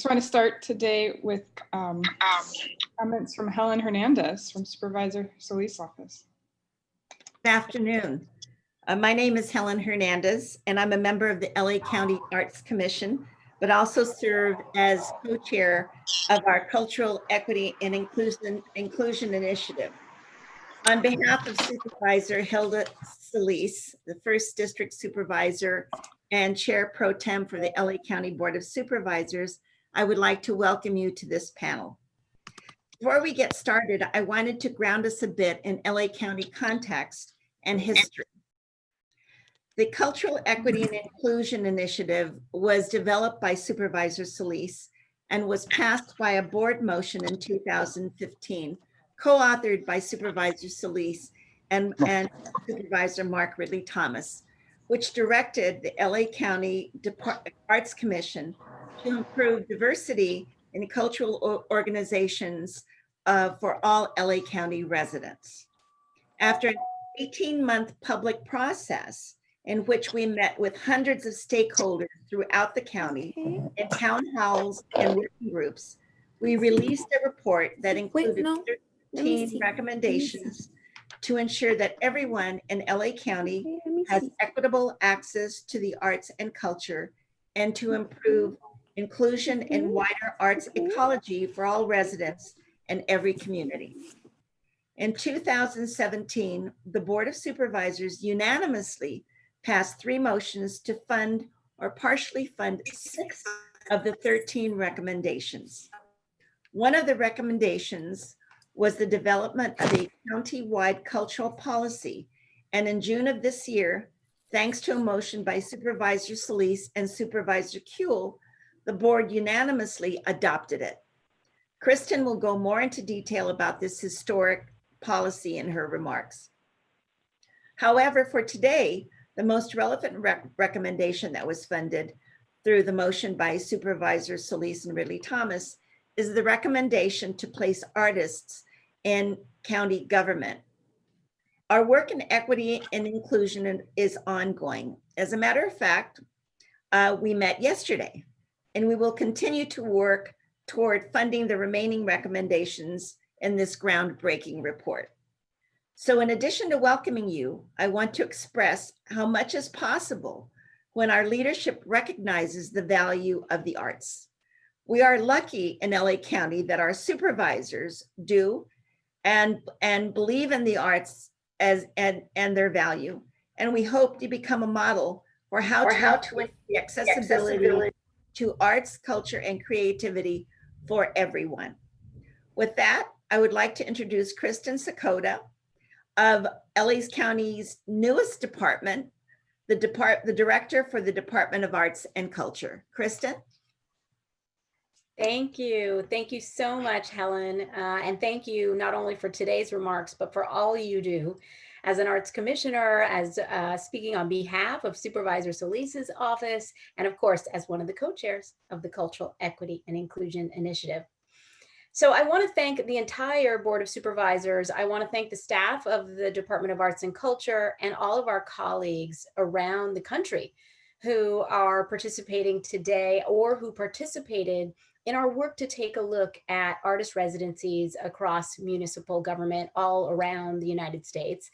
just want to start today with comments from Helen Hernandez from Supervisor Solis' office. Good afternoon. My name is Helen Hernandez, and I'm a member of the LA County Arts Commission, but also serve as co-chair of our Cultural Equity and Inclusion Initiative. On behalf of Supervisor Hilda Solis, the First District Supervisor and Chair Pro Tem for the LA County Board of Supervisors, I would like to welcome you to this panel. Before we get started, I wanted to ground us a bit in LA County context and history. The Cultural Equity and Inclusion Initiative was developed by Supervisor Solis and was passed by a board motion in 2015, co-authored by Supervisor Solis and Supervisor Mark Ridley Thomas, which directed the LA County Arts Commission to improve diversity in cultural organizations for all LA County residents. After an 18-month public process in which we met with hundreds of stakeholders throughout the county in town halls and working groups, we released a report that included 13 recommendations to ensure that everyone in LA County has equitable access to the arts and culture, and to improve inclusion and wider arts ecology for all residents in every community. In 2017, the Board of Supervisors unanimously passed 3 motions to fund or partially fund 6 of the 13 recommendations. One of the recommendations was the development of a county-wide cultural policy. And in June of this year, thanks to a motion by Supervisor Solis and Supervisor Kuehl, the board unanimously adopted it. Kristen will go more into detail about this historic policy in her remarks. However, for today, the most relevant recommendation that was funded through the motion by Supervisor Solis and Ridley Thomas is the recommendation to place artists in county government. Our work in equity and inclusion is ongoing. As a matter of fact, we met yesterday, and we will continue to work toward funding the remaining recommendations in this groundbreaking report. So in addition to welcoming you, I want to express how much is possible when our leadership recognizes the value of the arts. We are lucky in LA County that our supervisors do and believe in the arts and their value. And we hope to become a model for how to the accessibility to arts, culture, and creativity for everyone. With that, I would like to introduce Kristen Sakota of LA County's newest department, the director for the Department of Arts and Culture. Kristen? Thank you. Thank you so much, Helen. And thank you not only for today's remarks, but for all you do as an arts commissioner, as speaking on behalf of Supervisor Solis' office, and of course, as one of the co-chairs of the Cultural Equity and Inclusion Initiative. So I want to thank the entire Board of Supervisors. I want to thank the staff of the Department of Arts and Culture and all of our colleagues around the country who are participating today or who participated in our work to take a look at artist residencies across municipal government all around the United States.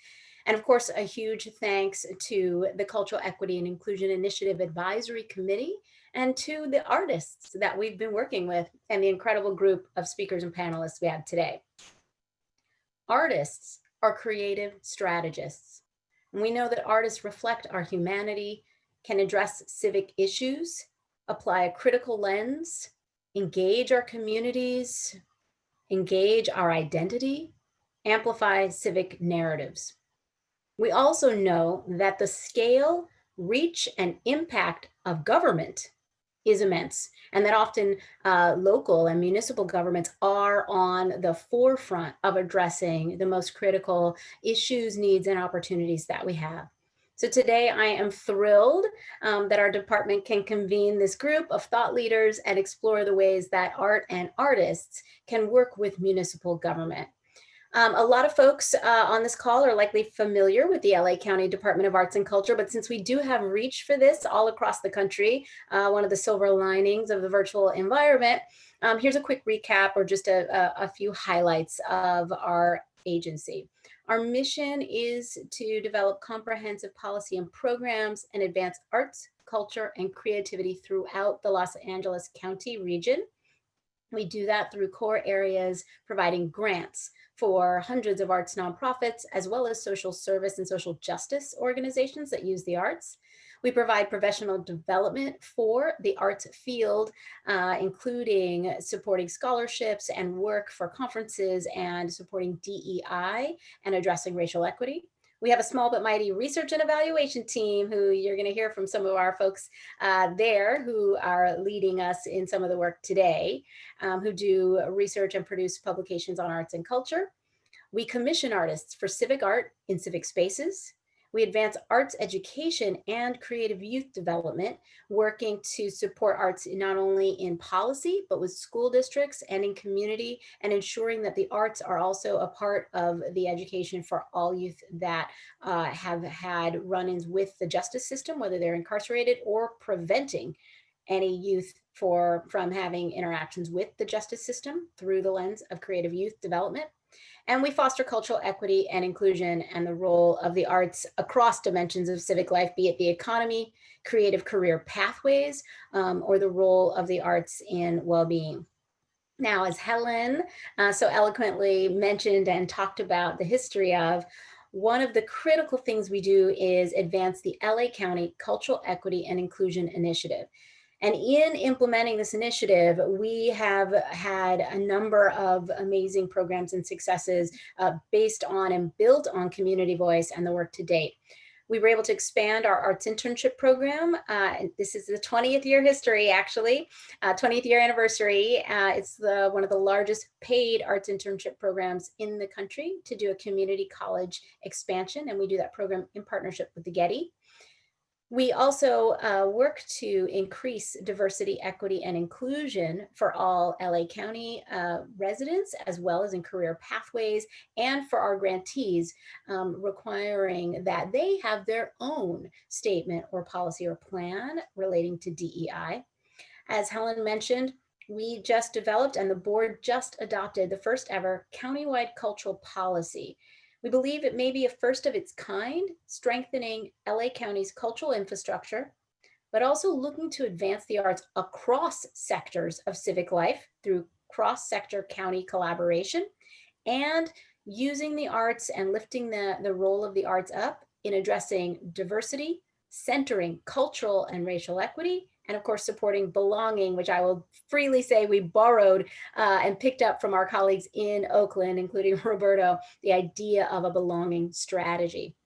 And of course, a huge thanks to the Cultural Equity and Inclusion Initiative Advisory Committee and to the artists that we've been working with and the incredible group of speakers and panelists we have today. Artists are creative strategists. And we know that artists reflect our humanity, can address civic issues, apply a critical lens, engage our communities, engage our identity, amplify civic narratives. We also know that the scale, reach, and impact of government is immense, and that often local and municipal governments are on the forefront of addressing the most critical issues, needs, and opportunities that we have. So today I am thrilled that our department can convene this group of thought leaders and explore the ways that art and artists can work with municipal government. A lot of folks on this call are likely familiar with the LA County Department of Arts and Culture, but since we do have reach for this all across the country, one of the silver linings of the virtual environment, here's a quick recap or just a few highlights of our agency. Our mission is to develop comprehensive policy and programs and advance arts, culture, and creativity throughout the Los Angeles County region. We do that through core areas, providing grants for hundreds of arts nonprofits, as well as social service and social justice organizations that use the arts. We provide professional development for the arts field, including supporting scholarships and work for conferences and supporting DEI and addressing racial equity. We have a small but mighty research and evaluation team who you're going to hear from some of our folks there who are leading us in some of the work today, who do research and produce publications on arts and culture. We commission artists for civic art in civic spaces. We advance arts education and creative youth development, working to support arts not only in policy, but with school districts and in community, and ensuring that the arts are also a part of the education for all youth that have had run-ins with the justice system, whether they're incarcerated or preventing any youth from having interactions with the justice system through the lens of creative youth development. And we foster cultural equity and inclusion and the role of the arts across dimensions of civic life, be it the economy, creative career pathways, or the role of the arts in well-being. Now, as Helen so eloquently mentioned and talked about the history of, one of the critical things we do is advance the LA County Cultural Equity and Inclusion Initiative. And in implementing this initiative, we have had a number of amazing programs and successes based on and built on community voice and the work to date. We were able to expand our arts internship program. This is the 20th year history, actually, 20th year anniversary. It's one of the largest paid arts internship programs in the country to do a community college expansion. And we do that program in partnership with the Getty. We also work to increase diversity, equity, and inclusion for all LA County residents, as well as in career pathways, and for our grantees, requiring that they have their own statement or policy or plan relating to DEI. As Helen mentioned, we just developed and the board just adopted the first ever countywide cultural policy. We believe it may be a first of its kind, strengthening LA County's cultural infrastructure, but also looking to advance the arts across sectors of civic life through cross-sector county collaboration, and using the arts and lifting the role of the arts up in addressing diversity, centering cultural and racial equity, and of course, supporting belonging, which I will freely say we borrowed and picked up from our colleagues in Oakland, including Roberto, the idea of a belonging strategy.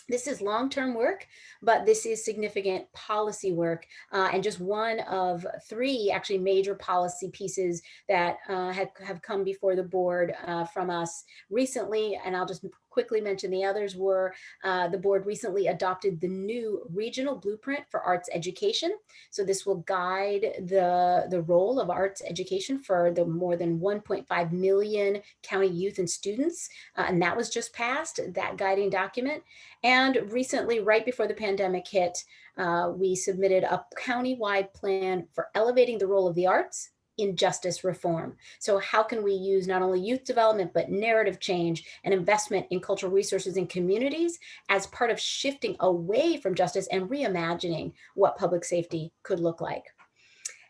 This is long-term work, but this is significant policy work and just one of three actually major policy pieces that have come before the board from us recently. And I'll just quickly mention the others were the board recently adopted the new regional blueprint for arts education. So this will guide the role of arts education for the more than 1.5 million county youth and students. And that was just passed, that guiding document. And recently, right before the pandemic hit, we submitted a county-wide plan for elevating the role of the arts in justice reform. So how can we use not only youth development, but narrative change and investment in cultural resources in communities as part of shifting away from justice and reimagining what public safety could look like?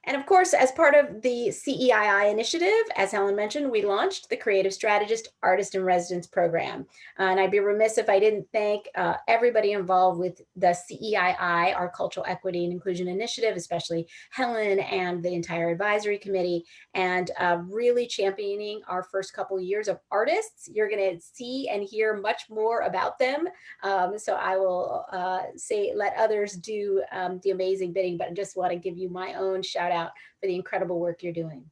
And of course, as part of the CEII initiative, as Helen mentioned, we launched the Creative Strategist Artist in Residence program. And I'd be remiss if I didn't thank everybody involved with the CEII, our Cultural Equity and Inclusion Initiative, especially Helen and the entire advisory committee, and really championing our first couple of years of artists. You're going to see and hear much more about them. So I will let others do the amazing bidding, but I just want to give you my own shout out for the incredible work you're doing.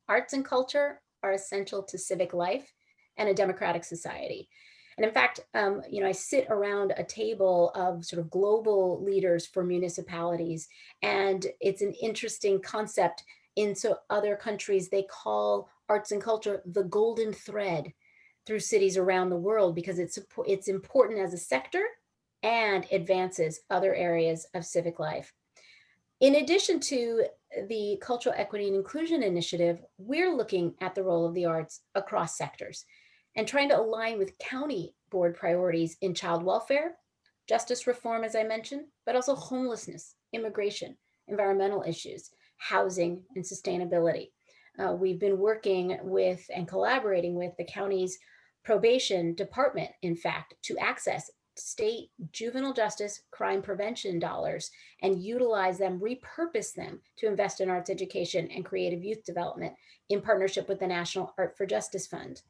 Arts and culture are essential to civic life and a democratic society. And in fact, I sit around a table of sort of global leaders for municipalities, and it's an interesting concept. In other countries, they call arts and culture the golden thread. through cities around the world because it's important as a sector and advances other areas of civic life. In addition to the Cultural Equity and Inclusion Initiative, we're looking at the role of the arts across sectors and trying to align with county board priorities in child welfare, justice reform, as I mentioned, but also homelessness, immigration, environmental issues, housing, and sustainability. We've been working with and collaborating with the county's probation department, in fact, to access state juvenile justice crime prevention dollars and utilize them, repurpose them to invest in arts education and creative youth development in partnership with the National Art for Justice Fund.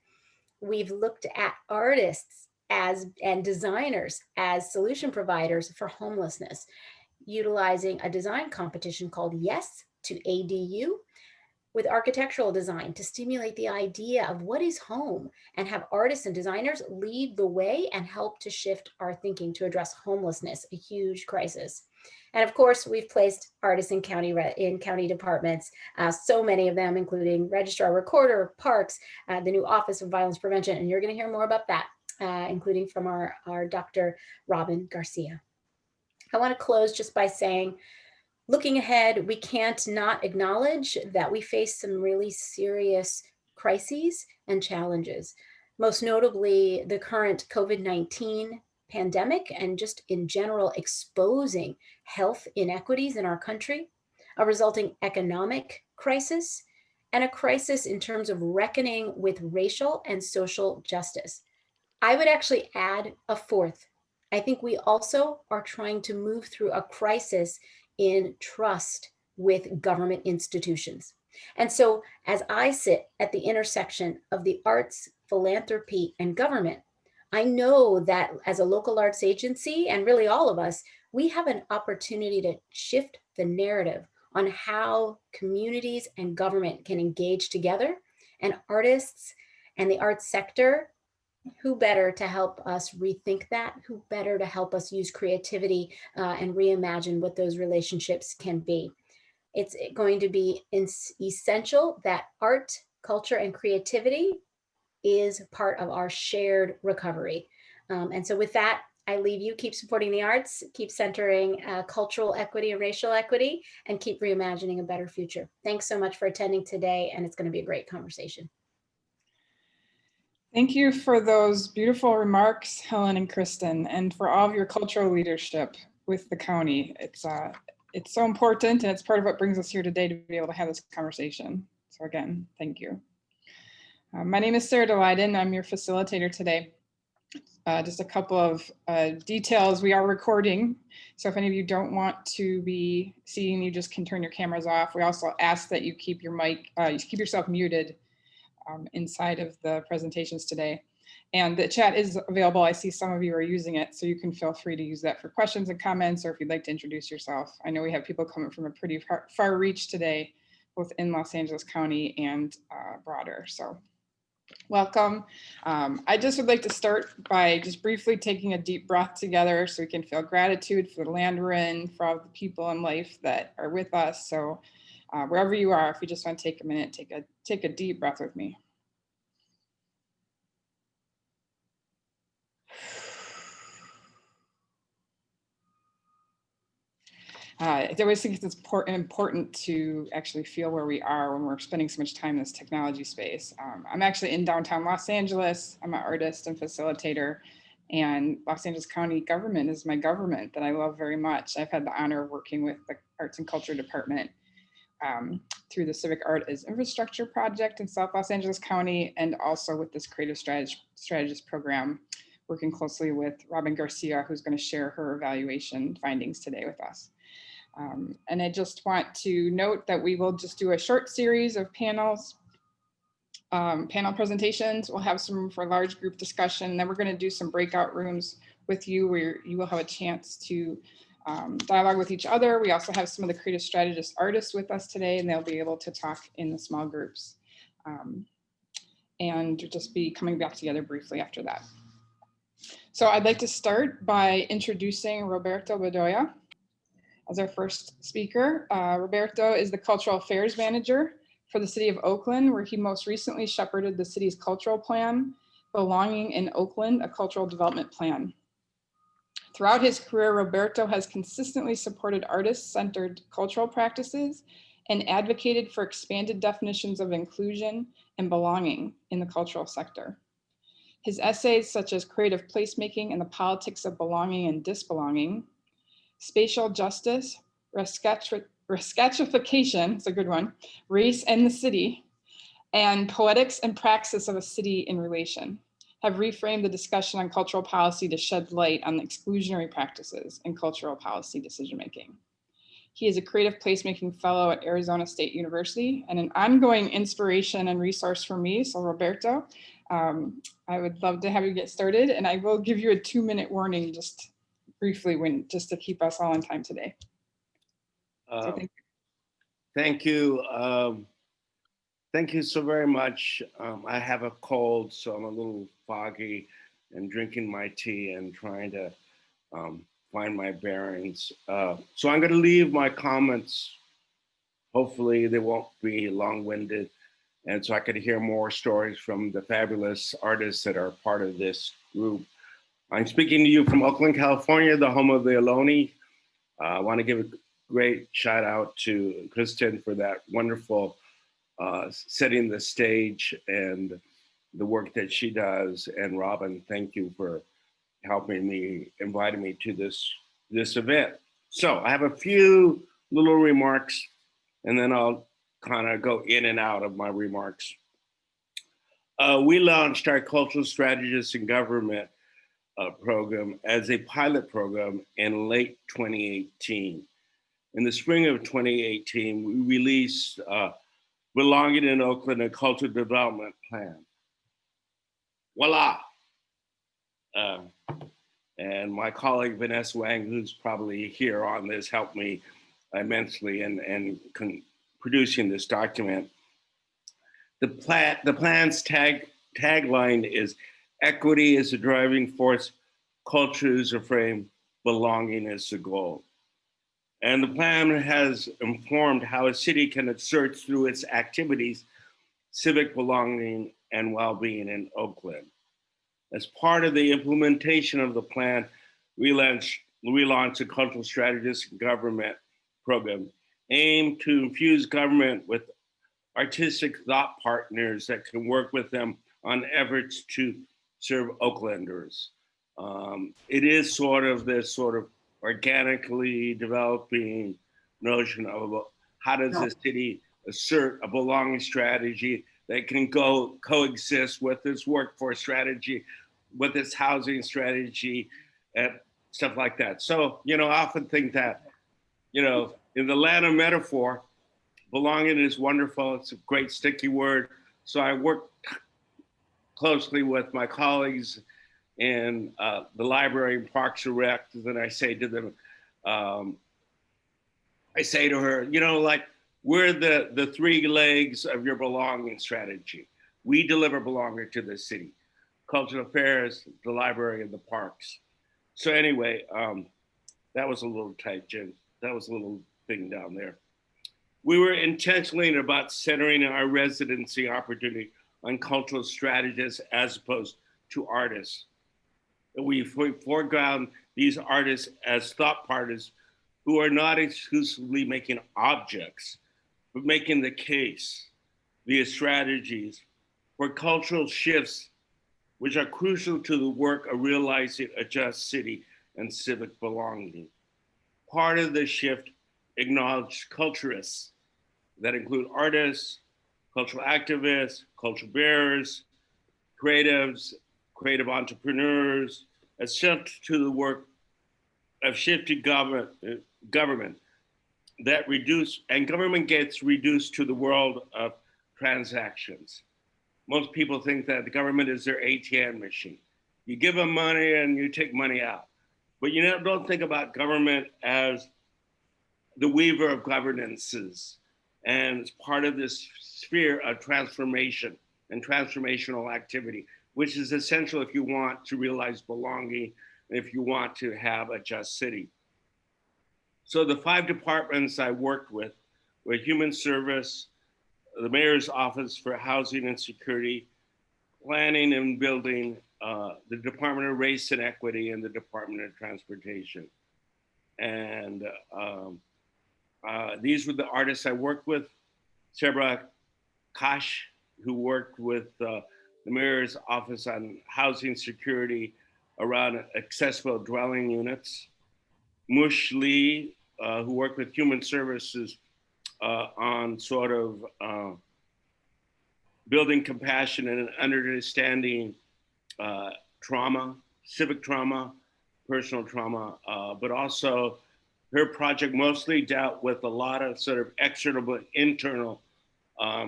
We've looked at artists and designers as solution providers for homelessness, utilizing a design competition called Yes to ADU with architectural design to stimulate the idea of what is home and have artists and designers lead the way and help to shift our thinking to address homelessness, a huge crisis. And of course, we've placed artists in county departments, so many of them, including registrar, recorder, parks, the new Office of Violence Prevention, and you're going to hear more about that, including from our Dr. Robin Garcia. I want to close just by saying, looking ahead, we can't not acknowledge that we face some really serious crises and challenges, most notably the current COVID-19 pandemic and just in general exposing health inequities in our country, a resulting economic crisis, and a crisis in terms of reckoning with racial and social justice. I would actually add a fourth. I think we also are trying to move through a crisis in trust with government institutions. And so as I sit at the intersection of the arts, philanthropy, and government, I know that as a local arts agency, and really all of us, we have an opportunity to shift the narrative on how communities and government can engage together, and artists and the arts sector, who better to help us rethink that? Who better to help us use creativity and reimagine what those relationships can be? It's going to be essential that art, culture, and creativity is part of our shared recovery. And so with that, I leave you, keep supporting the arts, keep centering cultural equity and racial equity, and keep reimagining a better future. Thanks so much for attending today, and it's going to be a great conversation. Thank you for those beautiful remarks, Helen and Kristen, and for all of your cultural leadership with the county. It's so important, and it's part of what brings us here today to be able to have this conversation. So again, thank you. My name is Sarah Delyden. I'm your facilitator today. Just a couple of details. We are recording, so if any of you don't want to be seeing, you just can turn your cameras off. We also ask that you keep your mic, you keep yourself muted inside of the presentations today. And the chat is available. I see some of you are using it, so you can feel free to use that for questions and comments, or if you'd like to introduce yourself. I know we have people coming from a pretty far reach today, both in Los Angeles County and broader, so welcome. I just would like to start by just briefly taking a deep breath together so we can feel gratitude for the land we're in, for all the people in life that are with us. So wherever you are, if you just want to take a minute, take a deep breath with me. I always think it's important to actually feel where we are when we're spending so much time in this technology space. I'm actually in downtown Los Angeles. I'm an artist and facilitator, and Los Angeles County government is my government that I love very much. I've had the honor of working with the Arts and Culture Department through the Civic Art as Infrastructure Project in South Los Angeles County, and also with this Creative Strategist program, working closely with Robin Garcia, who's going to share her evaluation findings today with us. And I just want to note that we will just do a short series of panel presentations. We'll have some room for a large group discussion. Then we're going to do some breakout rooms with you where you will have a chance to dialogue with each other. We also have some of the creative strategist artists with us today, and they'll be able to talk in the small groups and just be coming back together briefly after that. So I'd like to start by introducing Roberto Bedoya as our first speaker. Roberto is the Cultural Affairs Manager for the City of Oakland, where he most recently shepherded the city's cultural plan, Belonging in Oakland, a Cultural Development Plan. Throughout his career, Roberto has consistently supported artist-centered cultural practices and advocated for expanded definitions of inclusion and belonging in the cultural sector. His essays such as Creative Placemaking and the Politics of Belonging and Disbelonging, Spatial Justice, Rescatchification, it's a good one, Race and the City, and Poetics and Praxis of a City in Relation have reframed the discussion on cultural policy to shed light on the exclusionary practices in cultural policy decision-making. He is a creative placemaking fellow at Arizona State University and an ongoing inspiration and resource for me. So Roberto, I would love to have you get started, and I will give you a 2-minute warning just briefly just to keep us all on time today. So thank you. Thank you. Thank you so very much. I have a cold, so I'm a little foggy and drinking my tea and trying to find my bearings. So I'm going to leave my comments. Hopefully they won't be long-winded, and so I could hear more stories from the fabulous artists that are part of this group. I'm speaking to you from Oakland, California, the home of the Ohlone. I want to give a great shout out to Kristen for that wonderful setting the stage and the work that she does. And Robin, thank you for helping me, inviting me to this event. So I have a few little remarks, and then I'll kind of go in and out of my remarks. We launched our Cultural Strategists in Government program as a pilot program in late 2018. In the spring of 2018, we released Belonging in Oakland, a Cultural Development Plan. Voila. And my colleague Vanessa Wang, who's probably here on this, helped me immensely in producing this document. The plan's tagline is equity is the driving force, culture is a frame, belonging is the goal. And the plan has informed how a city can assert through its activities civic belonging and well-being in Oakland. As part of the implementation of the plan, we launched a Cultural Strategist in Government program aimed to infuse government with artistic thought partners that can work with them on efforts to serve Oaklanders. It is sort of this organically developing notion of how does the city assert a belonging strategy that can coexist with its workforce strategy, with its housing strategy, and stuff like that. So, I often think that, in the land of metaphor, belonging is wonderful. It's a great sticky word. So I work closely with my colleagues in the library in Parks and Rec, and I say to them, I say to her, we're the 3 legs of your belonging strategy. We deliver belonging to the city, cultural affairs, the library, and the parks. So anyway, that was a little tangent. That was a little thing down there. We were intentionally about centering our residency opportunity on cultural strategists as opposed to artists. We foreground these artists as thought partners who are not exclusively making objects, but making the case via strategies for cultural shifts, which are crucial to the work of realizing a just city and civic belonging. Part of the shift acknowledged culturists that include artists, cultural activists, cultural bearers, creatives, creative entrepreneurs, a shift to the work of shifting government that government gets reduced to the world of transactions. Most people think that the government is their ATM machine. You give them money and you take money out. But don't think about government as the weaver of governances and it's part of this sphere of transformation and transformational activity, which is essential if you want to realize belonging and if you want to have a just city. So the 5 departments I worked with were Human Service, the Mayor's Office for Housing and Security, planning and building the Department of Race and Equity and the Department of Transportation. And these were the artists I worked with. Sebra Kash, who worked with the mayor's office on housing security around accessible dwelling units. Mush Lee, who worked with human services on sort of building compassion and understanding trauma, civic trauma, personal trauma, but also her project mostly dealt with a lot of sort of external but internal,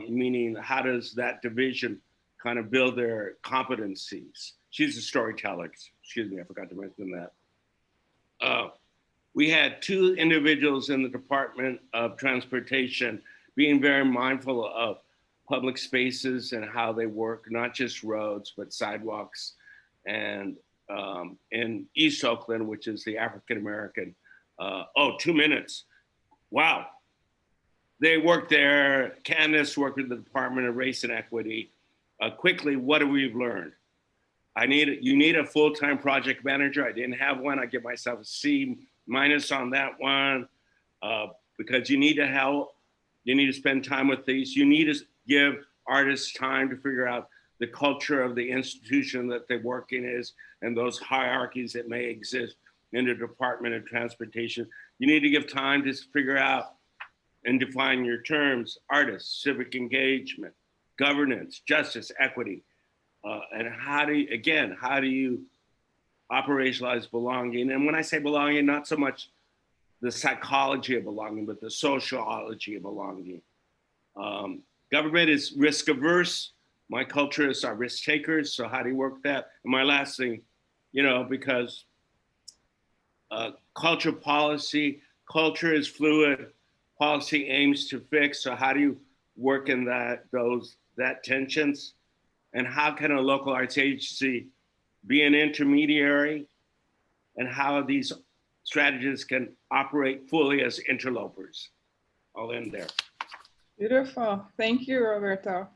meaning how does that division kind of build their competencies. She's a storyteller, excuse me, I forgot to mention that. We had two individuals in the Department of Transportation being very mindful of public spaces and how they work, not just roads, but sidewalks. And in East Oakland, which is the African-American, 2 minutes. Wow. They worked there. Candace worked with the Department of Race and Equity. Quickly, what have we learned? You need a full-time project manager. I didn't have one. I give myself a C- on that one because you need to help. You need to spend time with these. You need to give artists time to figure out the culture of the institution that they work in is and those hierarchies that may exist in the Department of Transportation. You need to give time to figure out and define your terms: artists, civic engagement, governance, justice, equity. And how do you operationalize belonging? And when I say belonging, not so much the psychology of belonging, but the sociology of belonging. Government is risk averse. My culturists are risk takers. So how do you work that? And my last thing, because culture is fluid, policy aims to fix. So how do you work in that tensions? And how can a local arts agency be an intermediary, and how these strategies can operate fully as interlopers? I'll end there. Beautiful. Thank you, Roberto.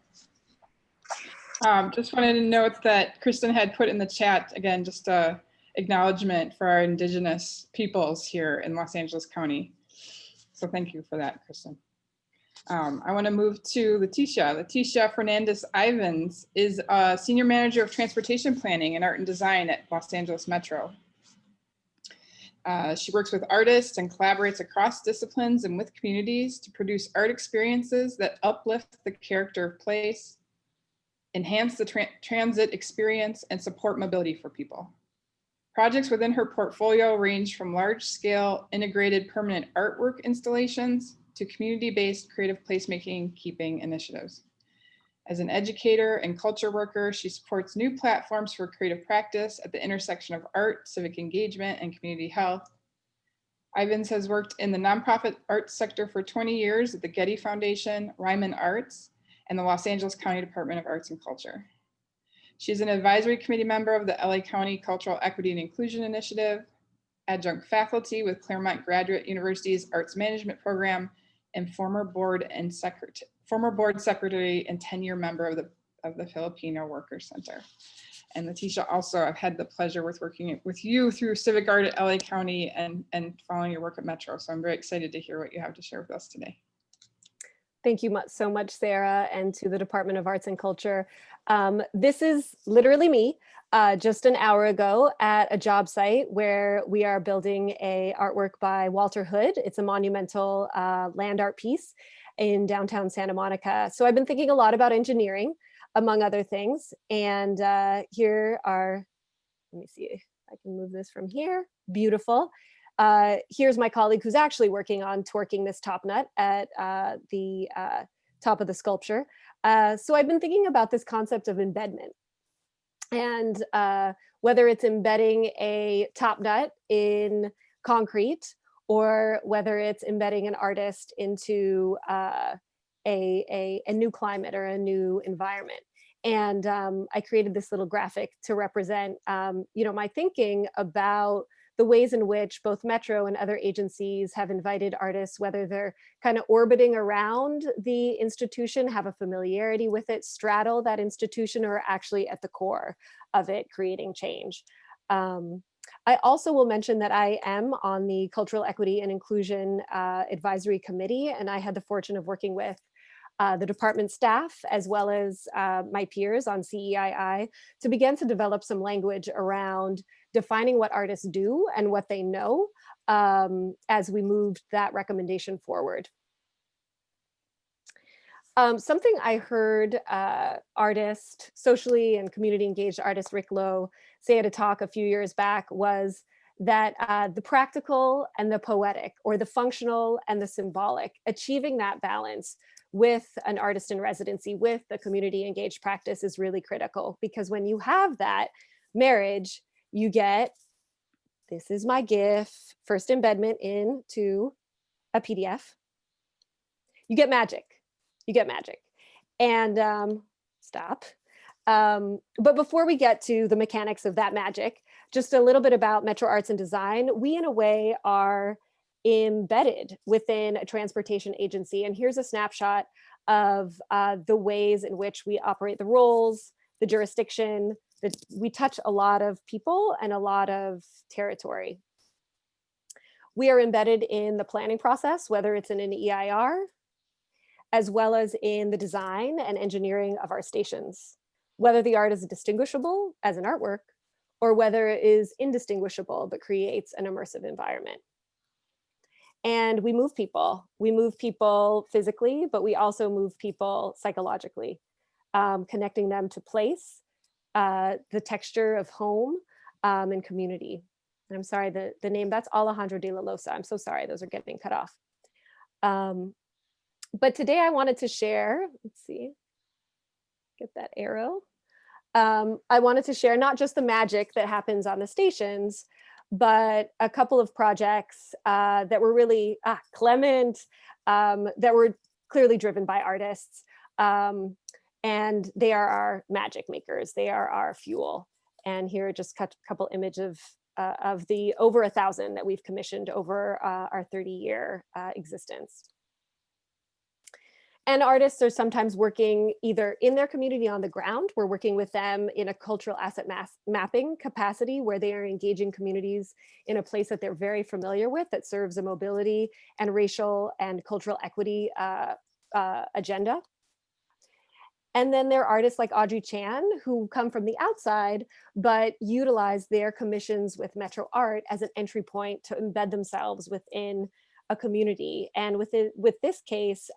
Just wanted to note that Kristen had put in the chat, again, just a acknowledgement for our Indigenous peoples here in Los Angeles County. So thank you for that, Kristen. I want to move to Letitia. Letitia Fernandez Ivins is a Senior Manager of Transportation Planning and Art and Design at Los Angeles Metro. She works with artists and collaborates across disciplines and with communities to produce art experiences that uplift the character of place, enhance the transit experience, and support mobility for people. Projects within her portfolio range from large-scale integrated permanent artwork installations to community-based creative placemaking keeping initiatives. As an educator and culture worker, she supports new platforms for creative practice at the intersection of art, civic engagement, and community health. Ivins has worked in the nonprofit arts sector for 20 years at the Getty Foundation, Ryman Arts, and the Los Angeles County Department of Arts and Culture. She's an advisory committee member of the LA County Cultural Equity and Inclusion Initiative, adjunct faculty with Claremont Graduate University's Arts Management Program, and former board secretary and 10-year member of the Filipino Workers Center. And Letitia, also, I've had the pleasure with working with you through Civic Art at LA County and following your work at Metro. So I'm very excited to hear what you have to share with us today. Thank you so much, Sarah, and to the Department of Arts and Culture. This is literally me just an hour ago at a job site where we are building a artwork by Walter Hood. It's a monumental land art piece in downtown Santa Monica. So I've been thinking a lot about engineering, among other things. And here are, let me see if I can move this from here. Beautiful. Here's my colleague who's actually working on torquing this top nut at the top of the sculpture. So I've been thinking about this concept of embedment, and whether it's embedding a top nut in concrete or whether it's embedding an artist into a new climate or a new environment. And I created this little graphic to represent, my thinking about the ways in which both Metro and other agencies have invited artists, whether they're kind of orbiting around the institution, have a familiarity with it, straddle that institution, or actually at the core of it, creating change. I also will mention that I am on the Cultural Equity and Inclusion Advisory Committee, and I had the fortune of working with the department staff, as well as my peers on CEII, to begin to develop some language around defining what artists do and what they know as we moved that recommendation forward. Something I heard artist, socially and community engaged artist Rick Lowe say at a talk a few years back was that the practical and the poetic, or the functional and the symbolic, achieving that balance with an artist in residency, with a community engaged practice, is really critical, because when you have that marriage, you get, this is my GIF, first embedment into a PDF. You get magic. You get magic. And stop. But before we get to the mechanics of that magic, just a little bit about Metro Arts and Design. We, in a way, are embedded within a transportation agency. And here's a snapshot of the ways in which we operate, the roles, the jurisdiction. We touch a lot of people and a lot of territory. We are embedded in the planning process, whether it's in an EIR, as well as in the design and engineering of our stations, whether the art is distinguishable as an artwork, or whether it is indistinguishable but creates an immersive environment. And we move people. We move people physically, but we also move people psychologically, connecting them to place, the texture of home, and community. And I'm sorry, the name, that's Alejandro de la Losa. I'm so sorry, those are getting cut off. But today I wanted to share, let's see, get that arrow. I wanted to share not just the magic that happens on the stations, but a couple of projects that were really Clement, that were clearly driven by artists. And they are our magic makers. They are our fuel. And here are just a couple images of the over 1,000 that we've commissioned over our 30-year existence. And artists are sometimes working either in their community on the ground. We're working with them in a cultural asset mapping capacity, where they are engaging communities in a place that they're very familiar with, that serves a mobility and racial and cultural equity agenda. And then there are artists like Audrey Chan, who come from the outside, but utilize their commissions with Metro Art as an entry point to embed themselves within a community. And with this case,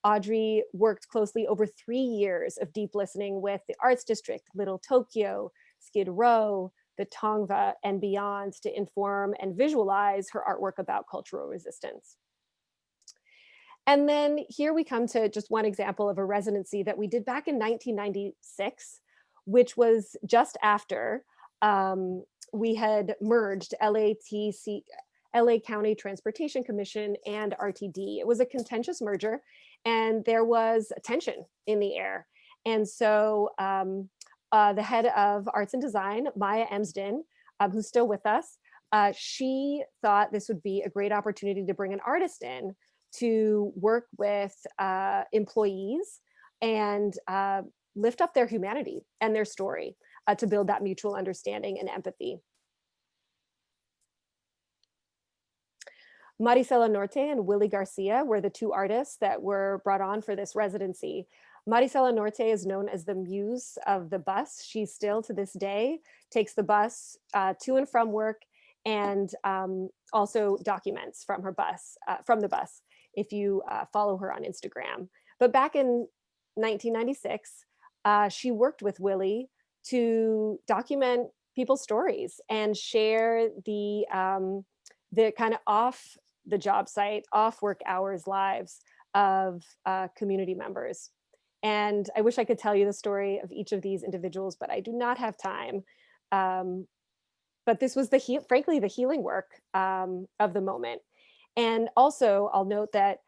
Audrey worked closely over 3 years of deep listening with the Arts District, Little Tokyo, Skid Row, the Tongva, and beyond to inform and visualize her artwork about cultural resistance. And then here we come to just one example of a residency that we did back in 1996, which was just after we had merged LA County Transportation Commission and RTD. It was a contentious merger, and there was tension in the air. And so the head of Arts and Design, Maya Emsden, who's still with us, she thought this would be a great opportunity to bring an artist in to work with employees and lift up their humanity and their story to build that mutual understanding and empathy. Maricela Norte and Willie Garcia were the two artists that were brought on for this residency. Maricela Norte is known as the muse of the bus. She still, to this day, takes the bus to and from work, and also documents from her bus, from the bus, if you follow her on Instagram. But back in 1996, she worked with Willie to document people's stories and share the kind of off the job site, off work hours lives of community members. And I wish I could tell you the story of each of these individuals, but I do not have time. But this was frankly, the healing work of the moment. And also I'll note that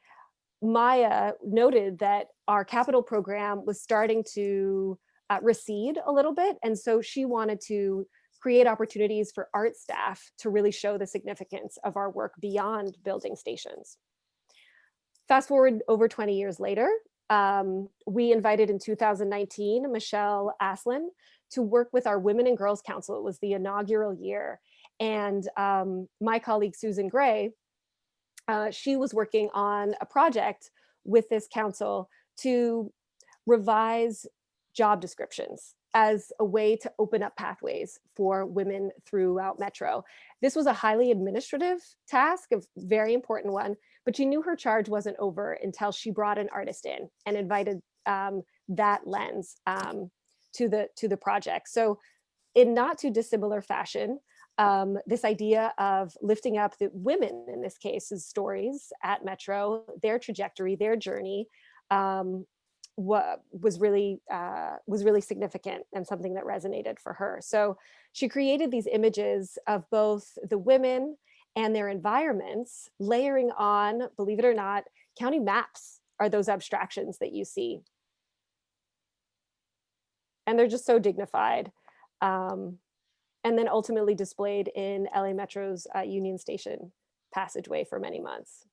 Maya noted that our capital program was starting to recede a little bit. And so she wanted to create opportunities for art staff to really show the significance of our work beyond building stations. Fast forward over 20 years later, we invited in 2019 Michelle Aslin to work with our Women and Girls Council. It was the inaugural year. And my colleague Susan Gray, she was working on a project with this council to revise job descriptions as a way to open up pathways for women throughout Metro. This was a highly administrative task, a very important one, but she knew her charge wasn't over until she brought an artist in and invited that lens to the project. So in not too dissimilar fashion, this idea of lifting up the women, in this case's stories at Metro, their trajectory, their journey, was really significant and something that resonated for her. So she created these images of both the women and their environments, layering on, believe it or not, county maps are those abstractions that you see. And they're just so dignified. And then ultimately displayed in LA Metro's Union Station passageway for many months.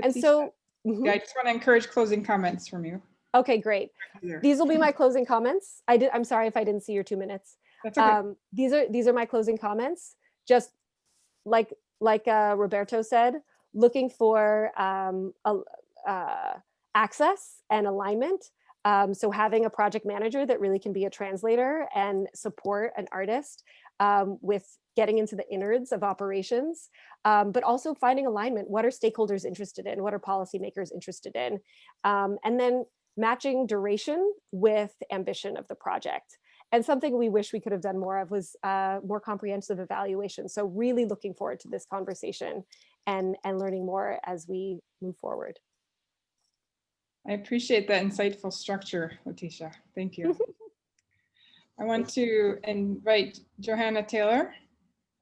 And so, yeah, I just want to encourage closing comments from you. Okay, great. These will be my closing comments. I'm sorry if I didn't see your 2 minutes. That's okay. These are my closing comments. Just like Roberto said, looking for access and alignment. So having a project manager that really can be a translator and support an artist with getting into the innards of operations, but also finding alignment. What are stakeholders interested in? What are policymakers interested in? And then matching duration with ambition of the project. And something we wish we could have done more of was more comprehensive evaluation. So really looking forward to this conversation and learning more as we move forward. I appreciate that insightful structure, Letitia. Thank you. I want to invite Johanna Taylor,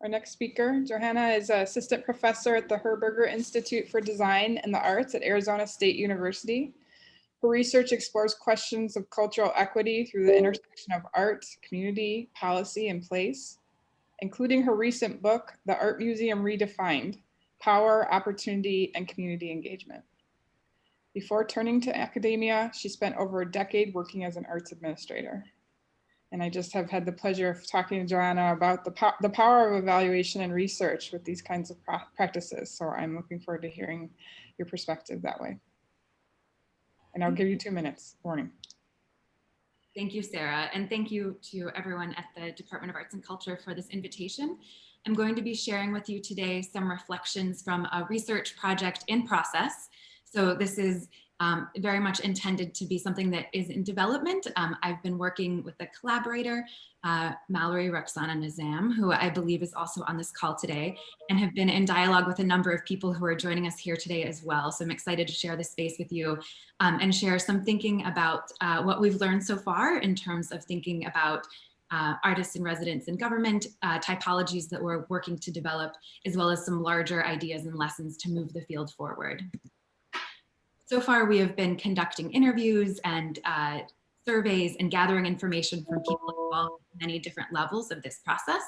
our next speaker. Johanna is an assistant professor at the Herberger Institute for Design and the Arts at Arizona State University. Her research explores questions of cultural equity through the intersection of art, community, policy, and place, including her recent book, The Art Museum Redefined: Power, Opportunity, and Community Engagement. Before turning to academia, she spent over a decade working as an arts administrator. And I just have had the pleasure of talking to Johanna about the power of evaluation and research with these kinds of practices. So I'm looking forward to hearing your perspective that way. And I'll give you 2 minutes. Warning. Thank you, Sarah. And thank you to everyone at the Department of Arts and Culture for this invitation. I'm going to be sharing with you today some reflections from a research project in process. So this is very much intended to be something that is in development. I've been working with a collaborator, Mallory Roxana Nizam, who I believe is also on this call today, and have been in dialogue with a number of people who are joining us here today as well. So I'm excited to share this space with you and share some thinking about what we've learned so far in terms of thinking about artists in residence in government, typologies that we're working to develop, as well as some larger ideas and lessons to move the field forward. So far, we have been conducting interviews and surveys and gathering information from people involved at many different levels of this process: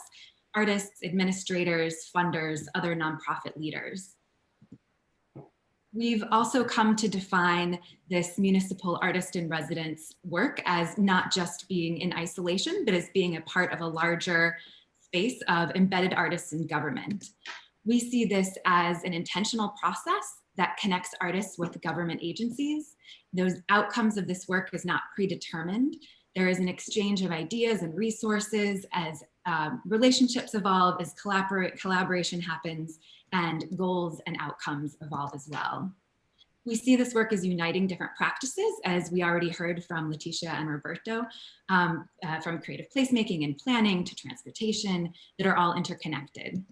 artists, administrators, funders, other nonprofit leaders. We've also come to define this municipal artist in residence work as not just being in isolation, but as being a part of a larger space of embedded artists in government. We see this as an intentional process that connects artists with government agencies. Those outcomes of this work is not predetermined. There is an exchange of ideas and resources as relationships evolve, as collaboration happens, and goals and outcomes evolve as well. We see this work as uniting different practices, as we already heard from Letitia and Roberto, from creative placemaking and planning to transportation, that are all interconnected.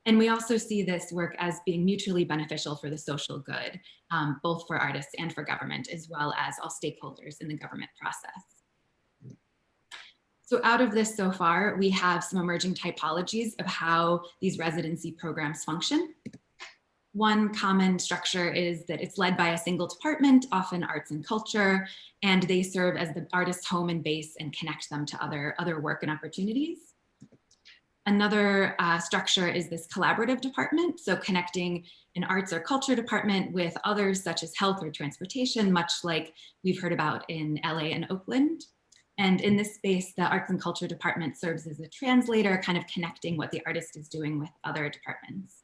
And we also see this work as being mutually beneficial for the social good, both for artists and for government, as well as all stakeholders in the government process. So out of this so far, we have some emerging typologies of how these residency programs function. One common structure is that it's led by a single department, often arts and culture, and they serve as the artist's home and base and connect them to other work and opportunities. Another structure is this collaborative department, so connecting an arts or culture department with others such as health or transportation, much like we've heard about in LA and Oakland. And in this space, the arts and culture department serves as a translator, kind of connecting what the artist is doing with other departments.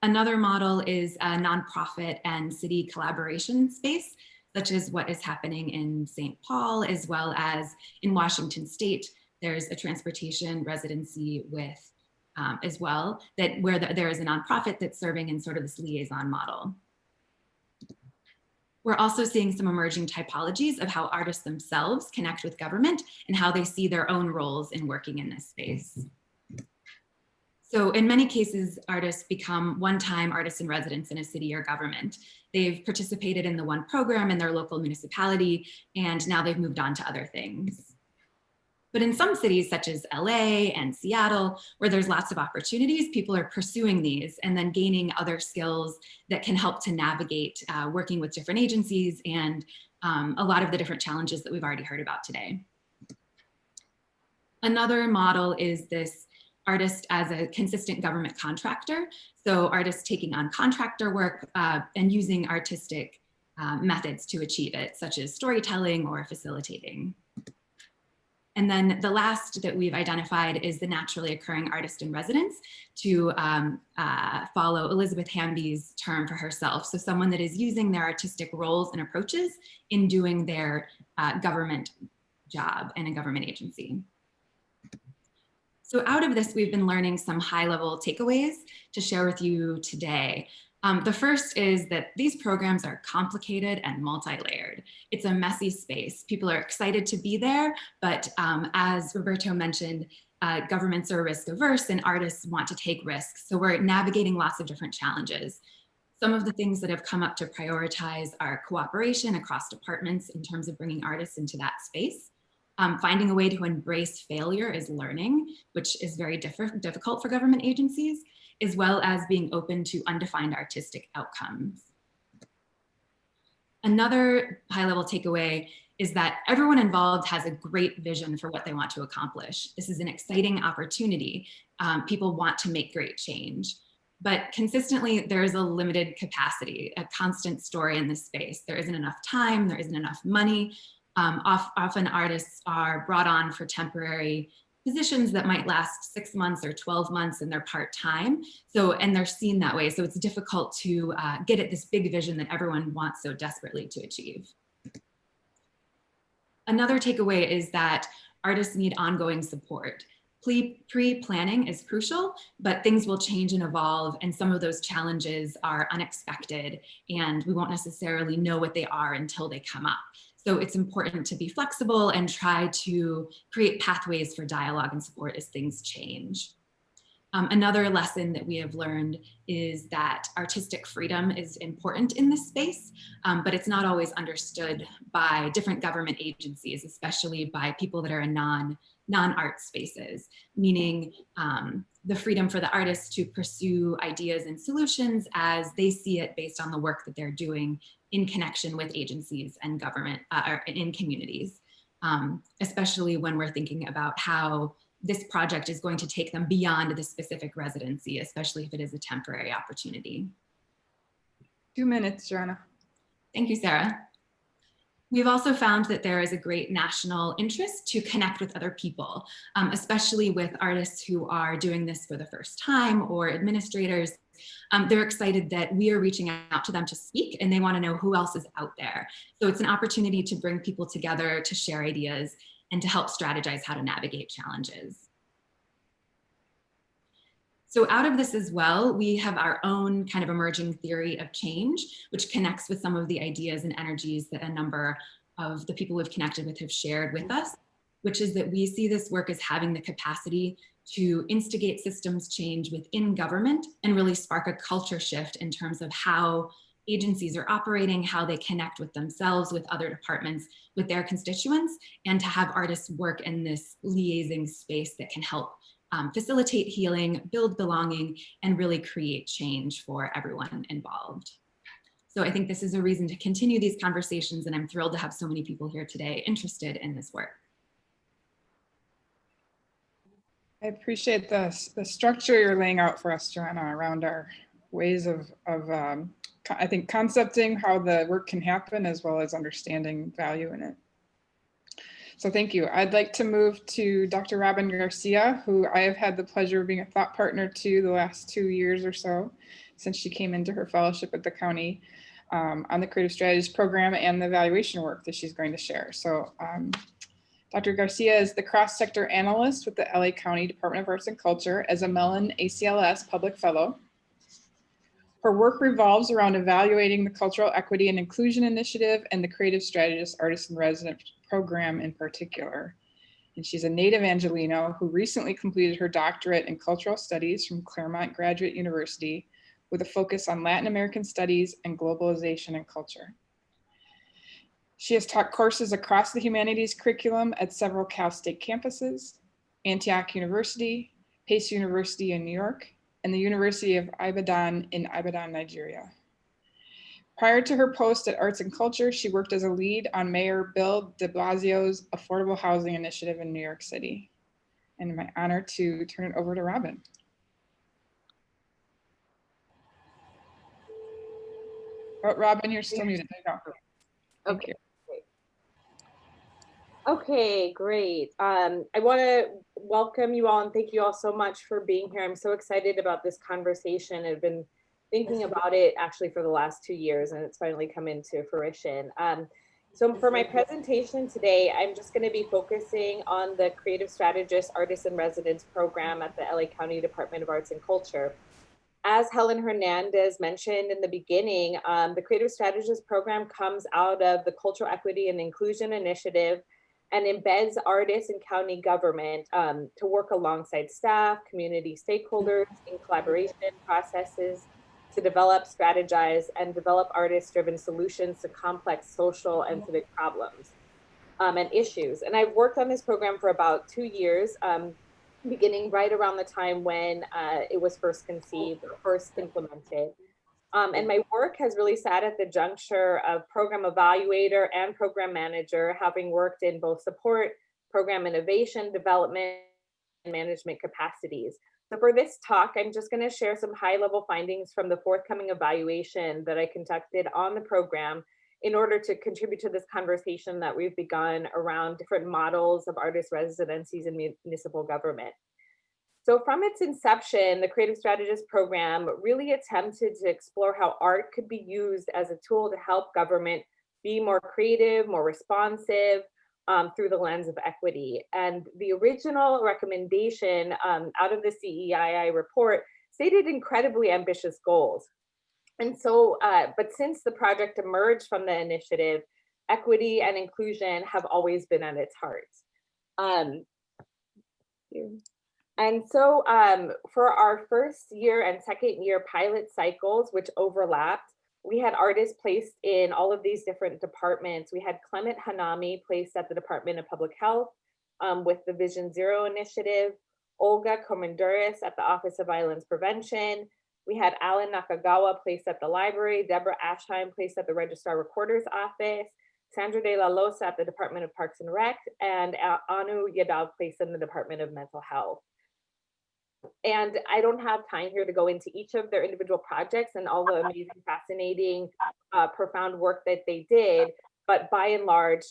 Another model is a nonprofit and city collaboration space, such as what is happening in St. Paul, as well as in Washington State. There's a transportation residency with, as well, that where there is a nonprofit that's serving in sort of this liaison model. We're also seeing some emerging typologies of how artists themselves connect with government and how they see their own roles in working in this space. So in many cases, artists become one-time artists in residence in a city or government. They've participated in the one program in their local municipality, and now they've moved on to other things. But in some cities, such as LA and Seattle, where there's lots of opportunities, people are pursuing these and then gaining other skills that can help to navigate working with different agencies and a lot of the different challenges that we've already heard about today. Another model is this artist as a consistent government contractor. So artists taking on contractor work and using artistic methods to achieve it, such as storytelling or facilitating. And then the last that we've identified is the naturally occurring artist in residence, to follow Elizabeth Hamby's term for herself. So someone that is using their artistic roles and approaches in doing their government job in a government agency. So out of this, we've been learning some high-level takeaways to share with you today. The first is that these programs are complicated and multi-layered. It's a messy space. People are excited to be there, but as Roberto mentioned, governments are risk averse and artists want to take risks. So we're navigating lots of different challenges. Some of the things that have come up to prioritize are cooperation across departments in terms of bringing artists into that space. Finding a way to embrace failure as learning, which is very difficult for government agencies, as well as being open to undefined artistic outcomes. Another high-level takeaway is that everyone involved has a great vision for what they want to accomplish. This is an exciting opportunity. People want to make great change, but consistently there is a limited capacity, a constant story in this space. There isn't enough time, there isn't enough money. Often artists are brought on for temporary positions that might last 6 months or 12 months and they're part-time. So, and they're seen that way. So it's difficult to get at this big vision that everyone wants so desperately to achieve. Another takeaway is that artists need ongoing support. Pre-planning is crucial, but things will change and evolve, and some of those challenges are unexpected and we won't necessarily know what they are until they come up. So it's important to be flexible and try to create pathways for dialogue and support as things change. Another lesson that we have learned is that artistic freedom is important in this space, but it's not always understood by different government agencies, especially by people that are in non-art spaces, meaning the freedom for the artists to pursue ideas and solutions as they see it based on the work that they're doing in connection with agencies and government or in communities, especially when we're thinking about how this project is going to take them beyond the specific residency, especially if it is a temporary opportunity. 2 minutes, Johanna. Thank you, Sarah. We've also found that there is a great national interest to connect with other people, especially with artists who are doing this for the first time or administrators. They're excited that we are reaching out to them to speak and they want to know who else is out there. So it's an opportunity to bring people together to share ideas and to help strategize how to navigate challenges. So out of this as well, we have our own kind of emerging theory of change, which connects with some of the ideas and energies that a number of the people we've connected with have shared with us, which is that we see this work as having the capacity to instigate systems change within government and really spark a culture shift in terms of how agencies are operating, how they connect with themselves, with other departments, with their constituents, and to have artists work in this liaising space that can help facilitate healing, build belonging, and really create change for everyone involved. So I think this is a reason to continue these conversations, and I'm thrilled to have so many people here today interested in this work. I appreciate the structure you're laying out for us, Johanna, around our ways of I think, concepting how the work can happen, as well as understanding value in it. So thank you. I'd like to move to Dr. Robin Garcia, who I have had the pleasure of being a thought partner to the last 2 years or so, since she came into her fellowship at the county, on the Creative Strategies program and the evaluation work that she's going to share. So Dr. Garcia is the cross-sector analyst with the LA County Department of Arts and Culture as a Mellon ACLS Public Fellow. Her work revolves around evaluating the Cultural Equity and Inclusion Initiative and the Creative Strategist Artist in Resident program in particular. And she's a native Angelino who recently completed her doctorate in cultural studies from Claremont Graduate University with a focus on Latin American studies and globalization and culture. She has taught courses across the humanities curriculum at several Cal State campuses, Antioch University, Pace University in New York, and the University of Ibadan in Ibadan, Nigeria. Prior to her post at Arts and Culture, she worked as a lead on Mayor Bill de Blasio's affordable housing initiative in New York City. And my honor to turn it over to Robin. Oh, Robin, you're still muted. There you go. Thank Okay. you. Okay, great. I want to welcome you all and thank you all so much for being here. I'm so excited about this conversation. I've been thinking about it actually for the last 2 years, and it's finally come into fruition. So for my presentation today, I'm just going to be focusing on the Creative Strategist Artist in Residence program at the LA County Department of Arts and Culture. As Helen Hernandez mentioned in the beginning, the Creative Strategist program comes out of the Cultural Equity and Inclusion Initiative and embeds artists in county government to work alongside staff, community stakeholders in collaboration processes to develop, strategize, and develop artist-driven solutions to complex social and civic problems and issues. And I've worked on this program for about 2 years, beginning right around the time when it was first conceived or first implemented. And my work has really sat at the juncture of program evaluator and program manager, having worked in both support, program innovation, development, and management capacities. So for this talk, I'm just going to share some high-level findings from the forthcoming evaluation that I conducted on the program in order to contribute to this conversation that we've begun around different models of artist residencies in municipal government. So from its inception, the Creative Strategist program really attempted to explore how art could be used as a tool to help government be more creative, more responsive through the lens of equity. And the original recommendation out of the CEII report stated incredibly ambitious goals. And so, but since the project emerged from the initiative, equity and inclusion have always been at its heart. And so for our first year and second year pilot cycles, which overlapped, we had artists placed in all of these different departments. We had Clement Hanami placed at the Department of Public Health with the Vision Zero initiative, Olga Komanduris at the Office of Violence Prevention. We had Alan Nakagawa placed at the library, Deborah Ashheim placed at the Registrar Recorder's Office, Sandra De La Losa at the Department of Parks and Rec, and Anu Yadav placed in the Department of Mental Health. And I don't have time here to go into each of their individual projects and all the amazing, fascinating, profound work that they did. But by and large,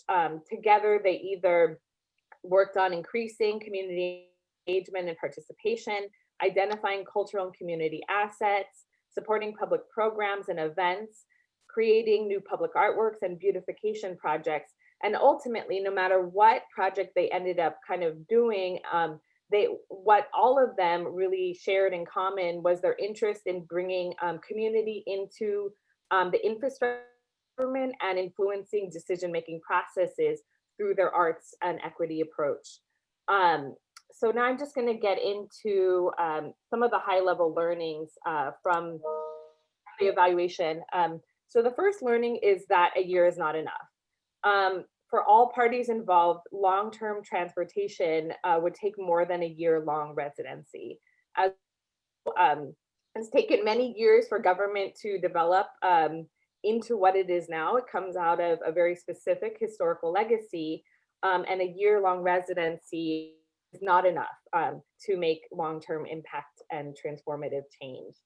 together, they either worked on increasing community engagement and participation, identifying cultural and community assets, supporting public programs and events, creating new public artworks and beautification projects. And ultimately, no matter what project they ended up kind of doing, what all of them really shared in common was their interest in bringing community into the infrastructure and influencing decision-making processes through their arts and equity approach. So now I'm just going to get into some of the high-level learnings from the evaluation. So the first learning is that a year is not enough. for all parties involved, long-term transportation would take more than a year-long residency. As it's taken many years for government to develop into what it is now. It comes out of a very specific historical legacy, and a year-long residency is not enough to make long-term impact and transformative change.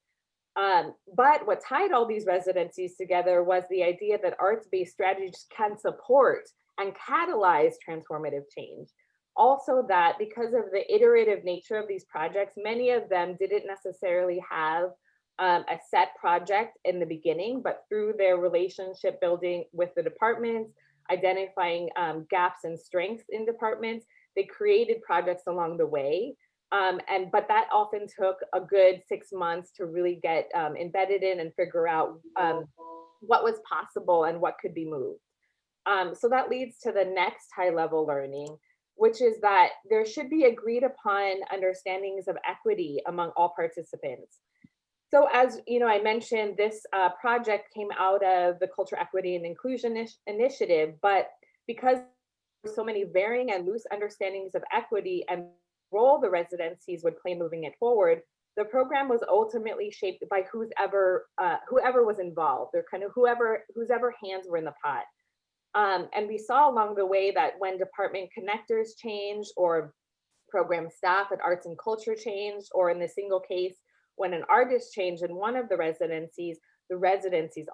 But what tied all these residencies together was the idea that arts-based strategies can support and catalyze transformative change. Also that because of the iterative nature of these projects, many of them didn't necessarily have a set project in the beginning, but through their relationship building with the departments, identifying gaps and strengths in departments, they created projects along the way. But that often took a good 6 months to really get embedded in and figure out what was possible and what could be moved. So that leads to the next high level learning, which is that there should be agreed upon understandings of equity among all participants. So as you know, I mentioned this project came out of the Cultural Equity and Inclusion Initiative, but because so many varying and loose understandings of equity and role the residencies would play moving it forward, the program was ultimately shaped by whoever was involved, or kind of whose hands were in the pot. And we saw along the way that when department connectors changed, or program staff at arts and culture changed, or in the single case, when an artist changed in one of the residencies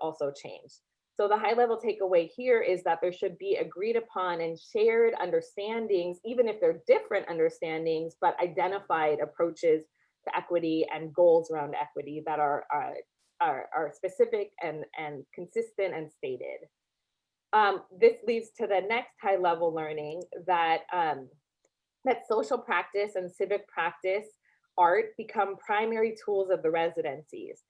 also changed. So the high level takeaway here is that there should be agreed upon and shared understandings, even if they're different understandings, but identified approaches to equity and goals around equity that are specific and consistent and stated. This leads to the next high level learning that, that social practice and civic practice art become primary tools of the residencies.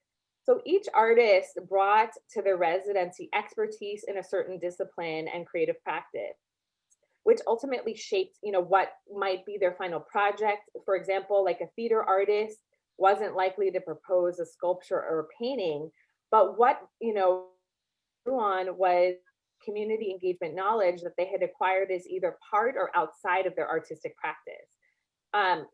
So each artist brought to the residency expertise in a certain discipline and creative practice, which ultimately shaped, what might be their final project. For example, like a theater artist wasn't likely to propose a sculpture or a painting, but what, drew on was community engagement knowledge that they had acquired as either part or outside of their artistic practice.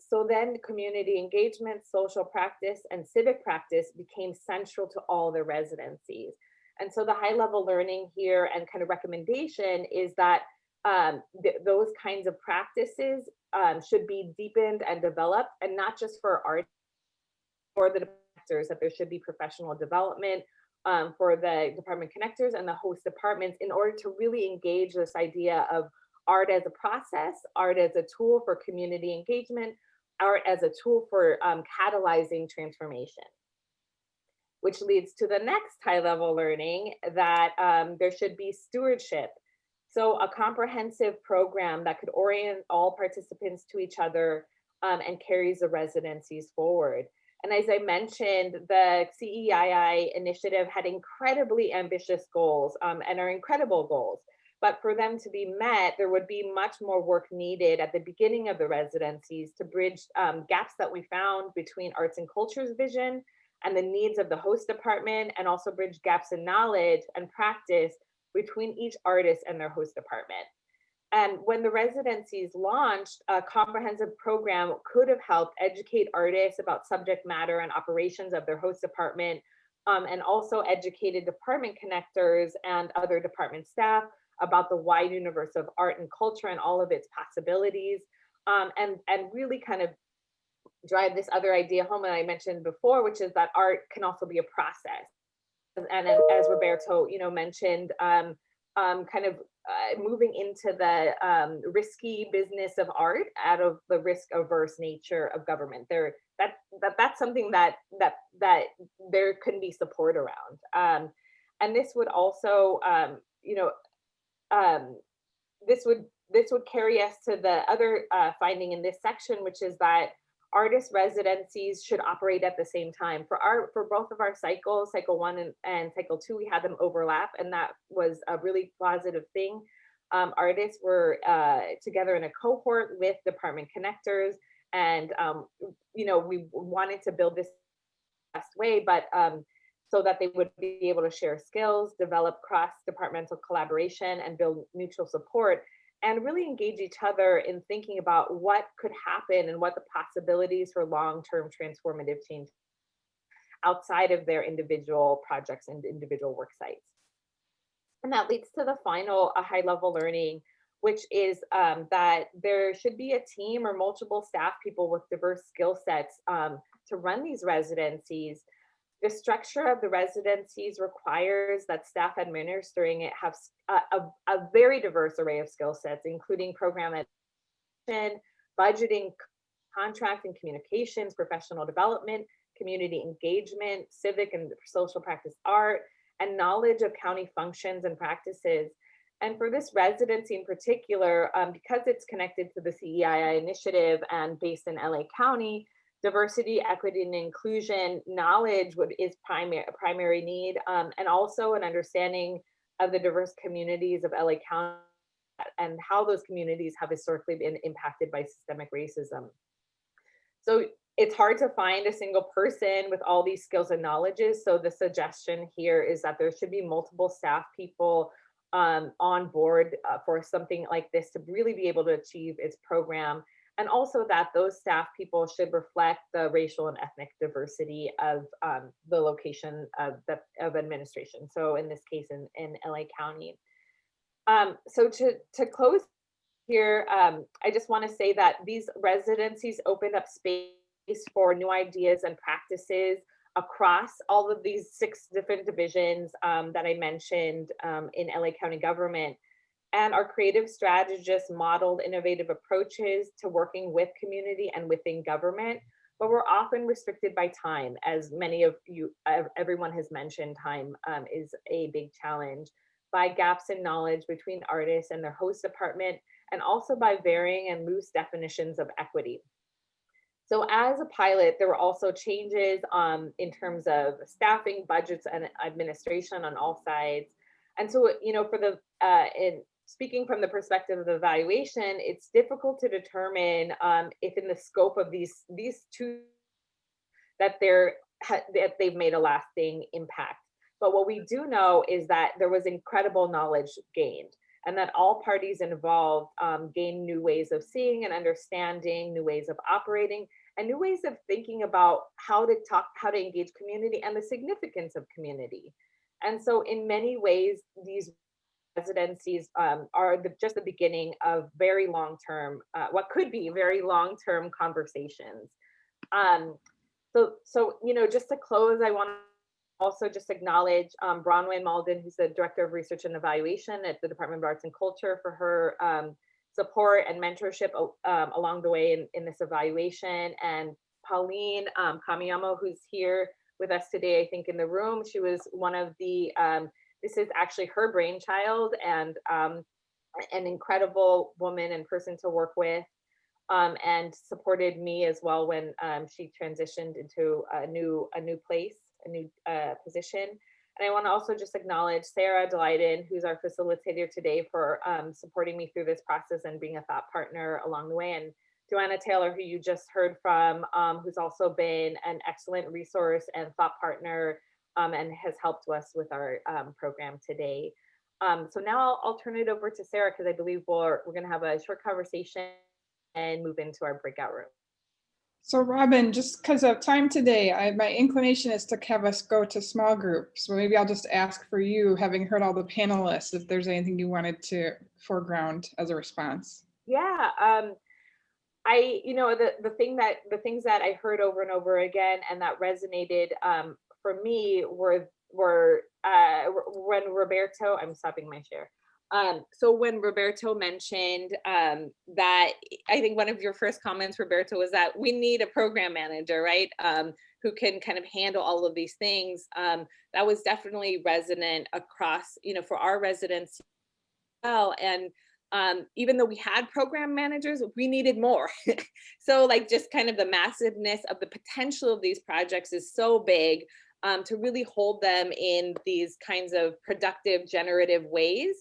So then community engagement, social practice, and civic practice became central to all the residencies. And so the high level learning here and kind of recommendation is that those kinds of practices should be deepened and developed, and not just for art, for the connectors, that there should be professional development for the department connectors and the host departments in order to really engage this idea of art as a process, art as a tool for community engagement, art as a tool for catalyzing transformation. Which leads to the next high level learning that there should be stewardship. So a comprehensive program that could orient all participants to each other and carries the residencies forward. And as I mentioned, the CEII initiative had incredibly ambitious goals and are incredible goals. But for them to be met, there would be much more work needed at the beginning of the residencies to bridge gaps that we found between arts and culture's vision and the needs of the host department, and also bridge gaps in knowledge and practice between each artist and their host department. And when the residencies launched, a comprehensive program could have helped educate artists about subject matter and operations of their host department, and also educated department connectors and other department staff about the wide universe of art and culture and all of its possibilities, and really kind of drive this other idea home that I mentioned before, which is that art can also be a process. And as Roberto, mentioned, kind of moving into the risky business of art out of the risk-averse nature of government. That's something that there can be support around, and this would also, this would carry us to the other finding in this section, which is that artist residencies should operate at the same time. For both of our cycles, cycle 1 and cycle 2, we had them overlap, and that was a really positive thing. Artists were together in a cohort with department connectors, and we wanted to build this the best way, but so that they would be able to share skills, develop cross-departmental collaboration, and build mutual support, and really engage each other in thinking about what could happen and what the possibilities for long-term transformative change outside of their individual projects and individual work sites. And that leads to the final high-level learning, which is that there should be a team or multiple staff people with diverse skill sets to run these residencies. The structure of the residencies requires that staff administering it have a very diverse array of skill sets, including program administration, budgeting, contract and communications, professional development, community engagement, civic and social practice art, and knowledge of county functions and practices. And for this residency in particular, because it's connected to the CEII initiative and based in LA County, diversity, equity, and inclusion knowledge is a primary need, and also an understanding of the diverse communities of LA County and how those communities have historically been impacted by systemic racism. So it's hard to find a single person with all these skills and knowledges. So the suggestion here is that there should be multiple staff people on board for something like this to really be able to achieve its program. And also that those staff people should reflect the racial and ethnic diversity of the location of administration. So in this case, in LA County. So to close here, I just want to say that these residencies open up space for new ideas and practices across all of these 6 different divisions that I mentioned in LA County government. And our creative strategists modeled innovative approaches to working with community and within government, but we're often restricted by time. As many of you, everyone has mentioned, time is a big challenge, by gaps in knowledge between artists and their host department, and also by varying and loose definitions of equity. So as a pilot, there were also changes in terms of staffing, budgets, and administration on all sides. And so, you know, for the speaking from the perspective of evaluation, it's difficult to determine if in the scope of these 2 that they've made a lasting impact. But what we do know is that there was incredible knowledge gained, and that all parties involved gained new ways of seeing and understanding, new ways of operating, and new ways of thinking about how to engage community and the significance of community. And so in many ways, these residencies are just the beginning of very long-term, what could be very long-term conversations. So, you know, just to close, I want to also just acknowledge Bronwyn Malden, who's the Director of Research and Evaluation at the Department of Arts and Culture, for her support and mentorship along the way in this evaluation. And Pauline Kamiyama, who's here with us today, I think in the room. She was one of the, this is actually her brainchild, and an incredible woman and person to work with, and supported me as well when she transitioned into a new place, a new position. And I want to also just acknowledge Sarah Delighten, who's our facilitator today, for supporting me through this process and being a thought partner along the way. And Johanna Taylor, who you just heard from, who's also been an excellent resource and thought partner, and has helped us with our program today. So now I'll turn it over to Sarah, because I believe we're going to have a short conversation and move into our breakout room. So Robin, just because of time today, my inclination is to have us go to small groups. So maybe I'll just ask for you, having heard all the panelists, if there's anything you wanted to foreground as a response. Yeah, you know, the things that I heard over and over again and that resonated for me were when Roberto, I'm stopping my share. So when Roberto mentioned that, I think one of your first comments, Roberto, was that we need a program manager, right? Who can kind of handle all of these things. That was definitely resonant across, you know, for our residents as well. And even though we had program managers, we needed more. So like just kind of the massiveness of the potential of these projects is so big, to really hold them in these kinds of productive, generative ways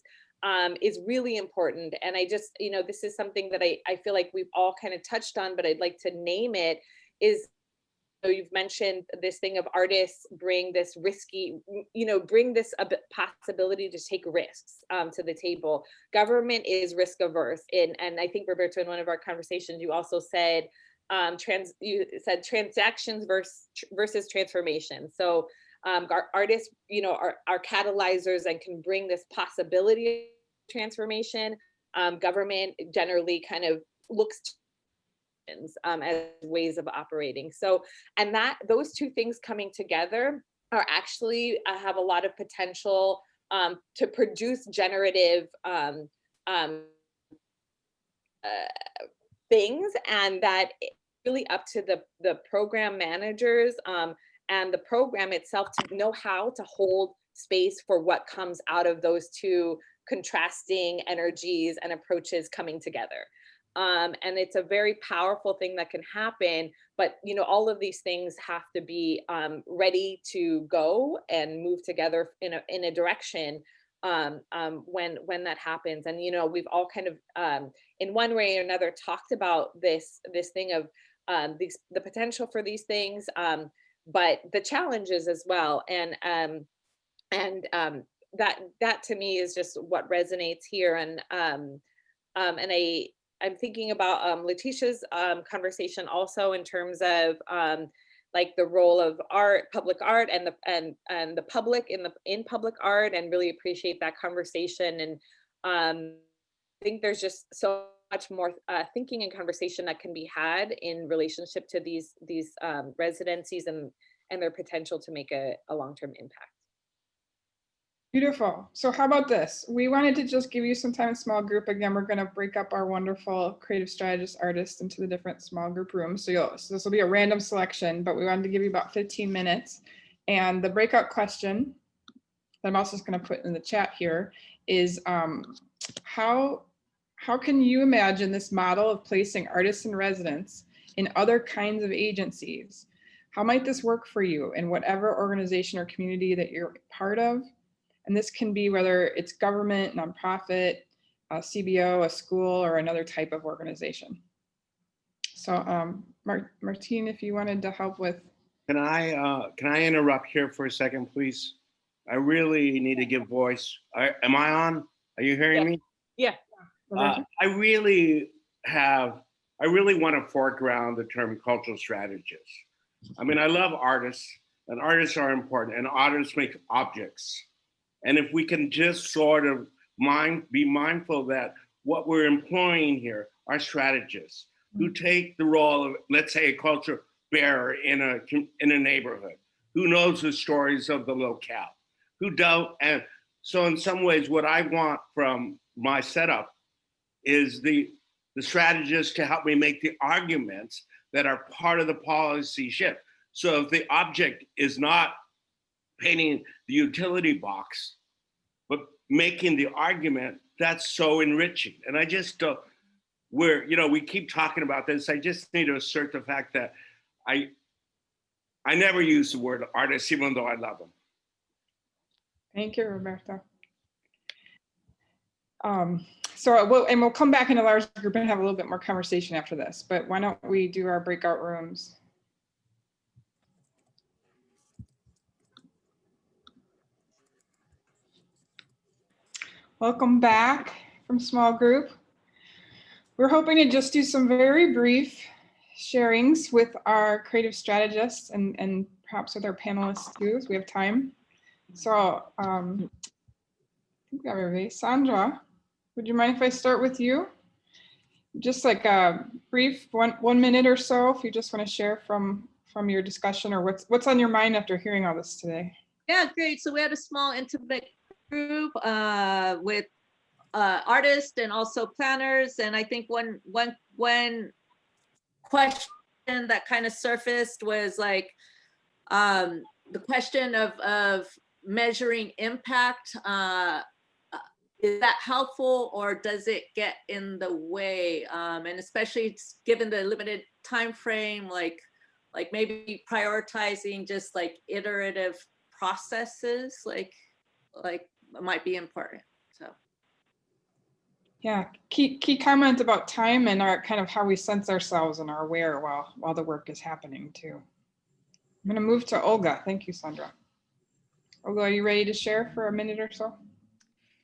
is really important. And I just, you know, this is something that I feel like we've all kind of touched on, but I'd like to name it, is you've mentioned this thing of artists bring this risky, bring this possibility to take risks to the table. Government is risk averse. And I think, Roberto, in one of our conversations, you also said, transactions versus transformation. So our artists, are catalyzers and can bring this possibility of transformation. Government generally kind of looks to as ways of operating. So, and those two things coming together are actually have a lot of potential to produce generative things, and that really up to the program managers and the program itself to know how to hold space for what comes out of those two contrasting energies and approaches coming together. And it's a very powerful thing that can happen, but all of these things have to be ready to go and move together in a direction when that happens. And we've all kind of in one way or another talked about this thing of the potential for these things, but the challenges as well. And that to me is just what resonates here. And I'm thinking about Letitia's conversation also in terms of like the role of art, public art, and the public in public art, and really appreciate that conversation. And I think there's just so much more thinking and conversation that can be had in relationship to these residencies and their potential to make a long-term impact. Beautiful. So how about this? We wanted to just give you some time in small group. Again, we're going to break up our wonderful creative strategist artists into the different small group rooms. So this will be a random selection, but we wanted to give you about 15 minutes. And the breakout question that I'm also just going to put in the chat here is how can you imagine this model of placing artists and residents in other kinds of agencies? How might this work for you in whatever organization or community that you're part of? And this can be whether it's government, nonprofit, a CBO, a school, or another type of organization. So Martine, if you wanted to help with. Can I interrupt here for a second, please? I really need to give voice. Am I on? Are you hearing me? Yeah. I really want to foreground the term cultural strategist. I mean, I love artists, and artists are important, and artists make objects. And if we can just sort of be mindful that what we're employing here are strategists who take the role of, let's say, a culture bearer in a neighborhood, who knows the stories of the locale, who don't. And so in some ways, what I want from my setup is the strategists to help me make the arguments that are part of the policy shift. So if the object is not painting the utility box, but making the argument, that's so enriching. And I just don't, we keep talking about this. I just need to assert the fact that I never use the word artist, even though I love them. Thank you, Roberto. We'll come back in a large group and have a little bit more conversation after this, but why don't we do our breakout rooms? Welcome back from small group. We're hoping to just do some very brief sharings with our creative strategists and perhaps with our panelists too, as we have time. So I think we have everybody. Sandra, would you mind if I start with you? Just like a brief 1 minute or so, if you just want to share from your discussion or what's on your mind after hearing all this today. Yeah, great. So we had a small intimate group with artists and also planners, and I think one question that kind of surfaced was like the question of measuring impact. Is that helpful, or does it get in the way? And especially given the limited time frame, like maybe prioritizing just like iterative processes, like might be important. So yeah, key comment about time and our kind of how we sense ourselves and are aware while the work is happening too. I'm going to move to Olga. Thank you, Sandra. Olga, are you ready to share for a minute or so?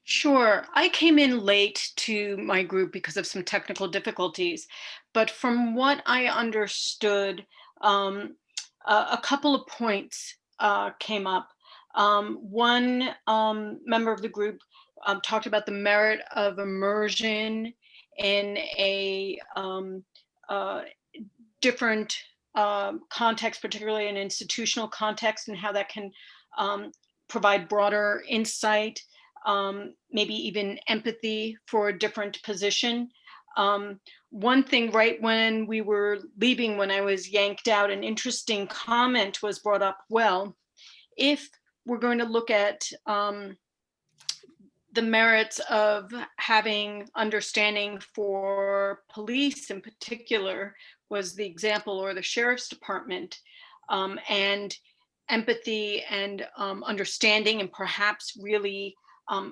Sure. I came in late to my group because of some technical difficulties, but from what I understood, a couple of points came up. One member of the group talked about the merit of immersion in a different context, particularly an institutional context, and how that can provide broader insight, maybe even empathy for a different position. One thing right when we were leaving, when I was yanked out, an interesting comment was brought up. Well, if we're going to look at the merits of having understanding for police in particular, was the example, or the sheriff's department, and empathy and understanding, and perhaps really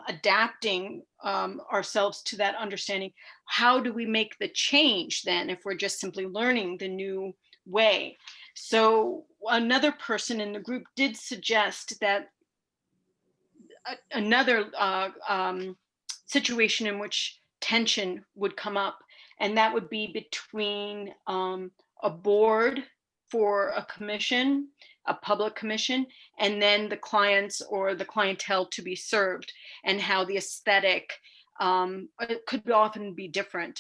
adapting ourselves to that understanding. How do we make the change then if we're just simply learning the new way? So another person in the group did suggest that another situation in which tension would come up, and that would be between a board for a commission, a public commission, and then the clients or the clientele to be served, and how the aesthetic could often be different.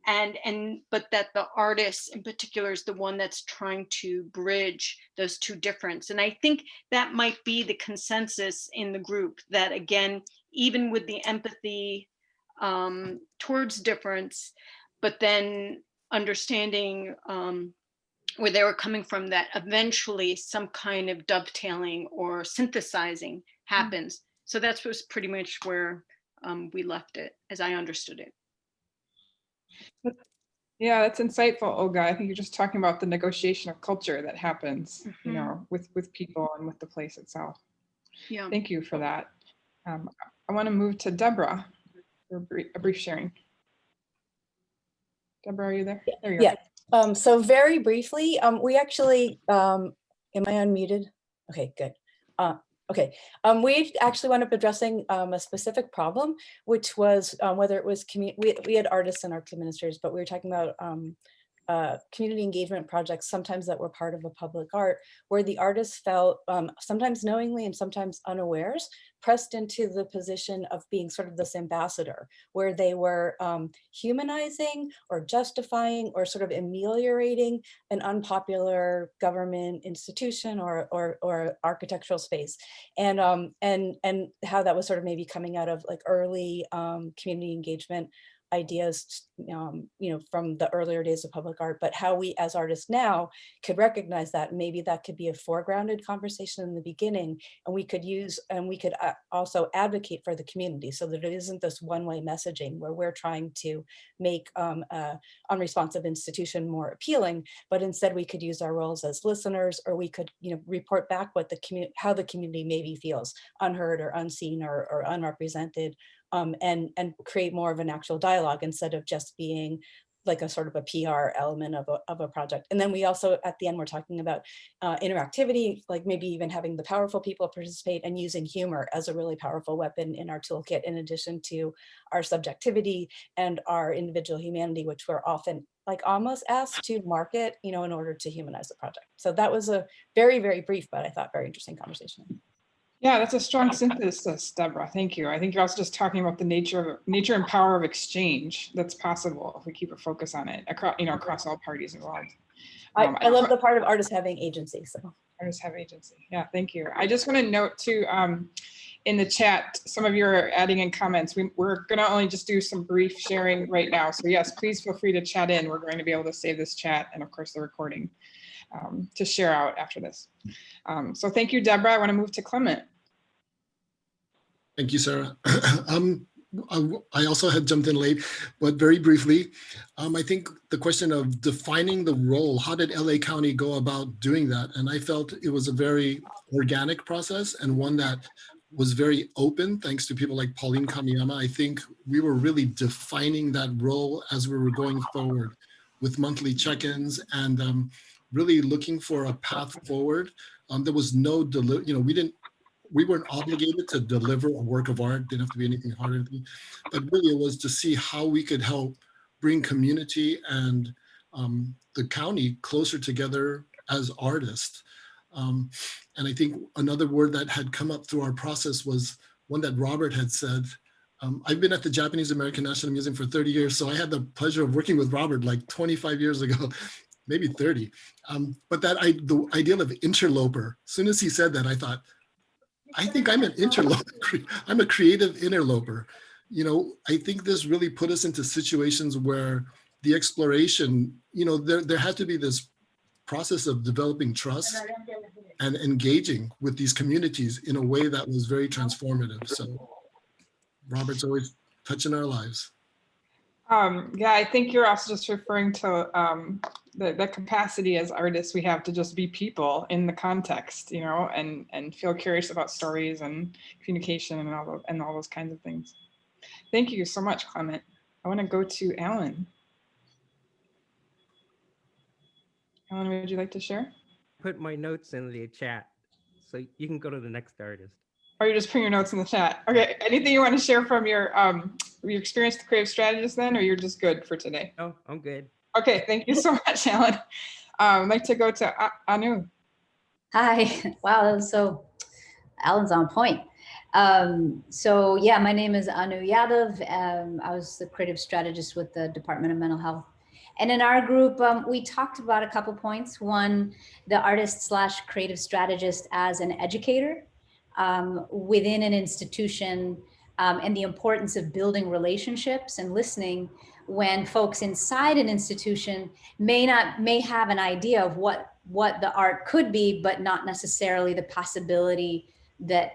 But that the artist in particular is the one that's trying to bridge those two differences. And I think that might be the consensus in the group, that again, even with the empathy towards difference, but then understanding where they were coming from, that eventually some kind of dovetailing or synthesizing happens. So that was pretty much where we left it, as I understood it. Yeah, that's insightful, Olga. I think you're just talking about the negotiation of culture that happens, you know, with people and with the place itself. Yeah. Thank you for that. I want to move to Deborah for a brief sharing. Deborah, are you there? There you are. So very briefly, we actually, am I unmuted? Okay, good. Okay, we actually wound up addressing a specific problem, which was whether it was, we had artists and arts administrators, but we were talking about community engagement projects, sometimes that were part of a public art, where the artists felt, sometimes knowingly and sometimes unawares, pressed into the position of being sort of this ambassador, where they were humanizing or justifying or sort of ameliorating an unpopular government institution or architectural space, and how that was sort of maybe coming out of like early community engagement ideas, you know, from the earlier days of public art, but how we as artists now could recognize that maybe that could be a foregrounded conversation in the beginning, and we could use, and we could also advocate for the community, so that it isn't this one-way messaging where we're trying to make a unresponsive institution more appealing, but instead we could use our roles as listeners, or we could, you know, report back what the community, how the community maybe feels unheard or unseen or unrepresented, and create more of an actual dialogue instead of just being like a sort of a PR element of a project. And then we also, at the end, we're talking about interactivity, like maybe even having the powerful people participate and using humor as a really powerful weapon in our toolkit, in addition to our subjectivity and our individual humanity, which we're often like almost asked to market, you know, in order to humanize the project. So that was a very, very brief, but I thought very interesting conversation. Yeah, that's a strong synthesis, Deborah. Thank you. I think you're also just talking about the nature and power of exchange that's possible if we keep a focus on it across, you know, across all parties involved. I love the part of artists having agency. So artists have agency. Yeah, thank you. I just want to note too, in the chat, some of you are adding in comments. We're going to only just do some brief sharing right now. So yes, please feel free to chat in. We're going to be able to save this chat and of course the recording to share out after this. So thank you, Deborah. I want to move to Clement. Thank you, Sarah. I also had jumped in late, but very briefly, I think the question of defining the role, how did LA County go about doing that? And I felt it was a very organic process and one that was very open, thanks to people like Pauline Kamiyama. I think we were really defining that role as we were going forward with monthly check-ins and really looking for a path forward. There was no, we weren't obligated to deliver a work of art, didn't have to be anything hard or anything, but really it was to see how we could help bring community and the county closer together as artists. And I think another word that had come up through our process was one that Robert had said. I've been at the Japanese American National Museum for 30 years, so I had the pleasure of working with Robert like 25 years ago, maybe 30. But the ideal of interloper, as soon as he said that, I thought, I think I'm an interloper. I'm a creative interloper. I think this really put us into situations where the exploration, there had to be this process of developing trust and engaging with these communities in a way that was very transformative. So Robert's always touching our lives. Yeah, I think you're also just referring to the capacity as artists we have to just be people in the context, and feel curious about stories and communication and all those kinds of things. Thank you so much, Clement. I want to go to Alan. Alan, would you like to share? Put my notes in the chat, so you can go to the next artist. Or you're just putting your notes in the chat. Okay, anything you want to share from your experience with creative strategist then, or you're just good for today? Oh, I'm good. Okay, thank you so much, Alan. I'd like to go to Anu. Hi, wow, Alan's on point. So yeah, my name is Anu Yadav. I was the creative strategist with the Department of Mental Health. And in our group, we talked about a couple points. One, the artist/creative strategist as an educator within an institution, and the importance of building relationships and listening when folks inside an institution may have an idea of what the art could be, but not necessarily the possibility that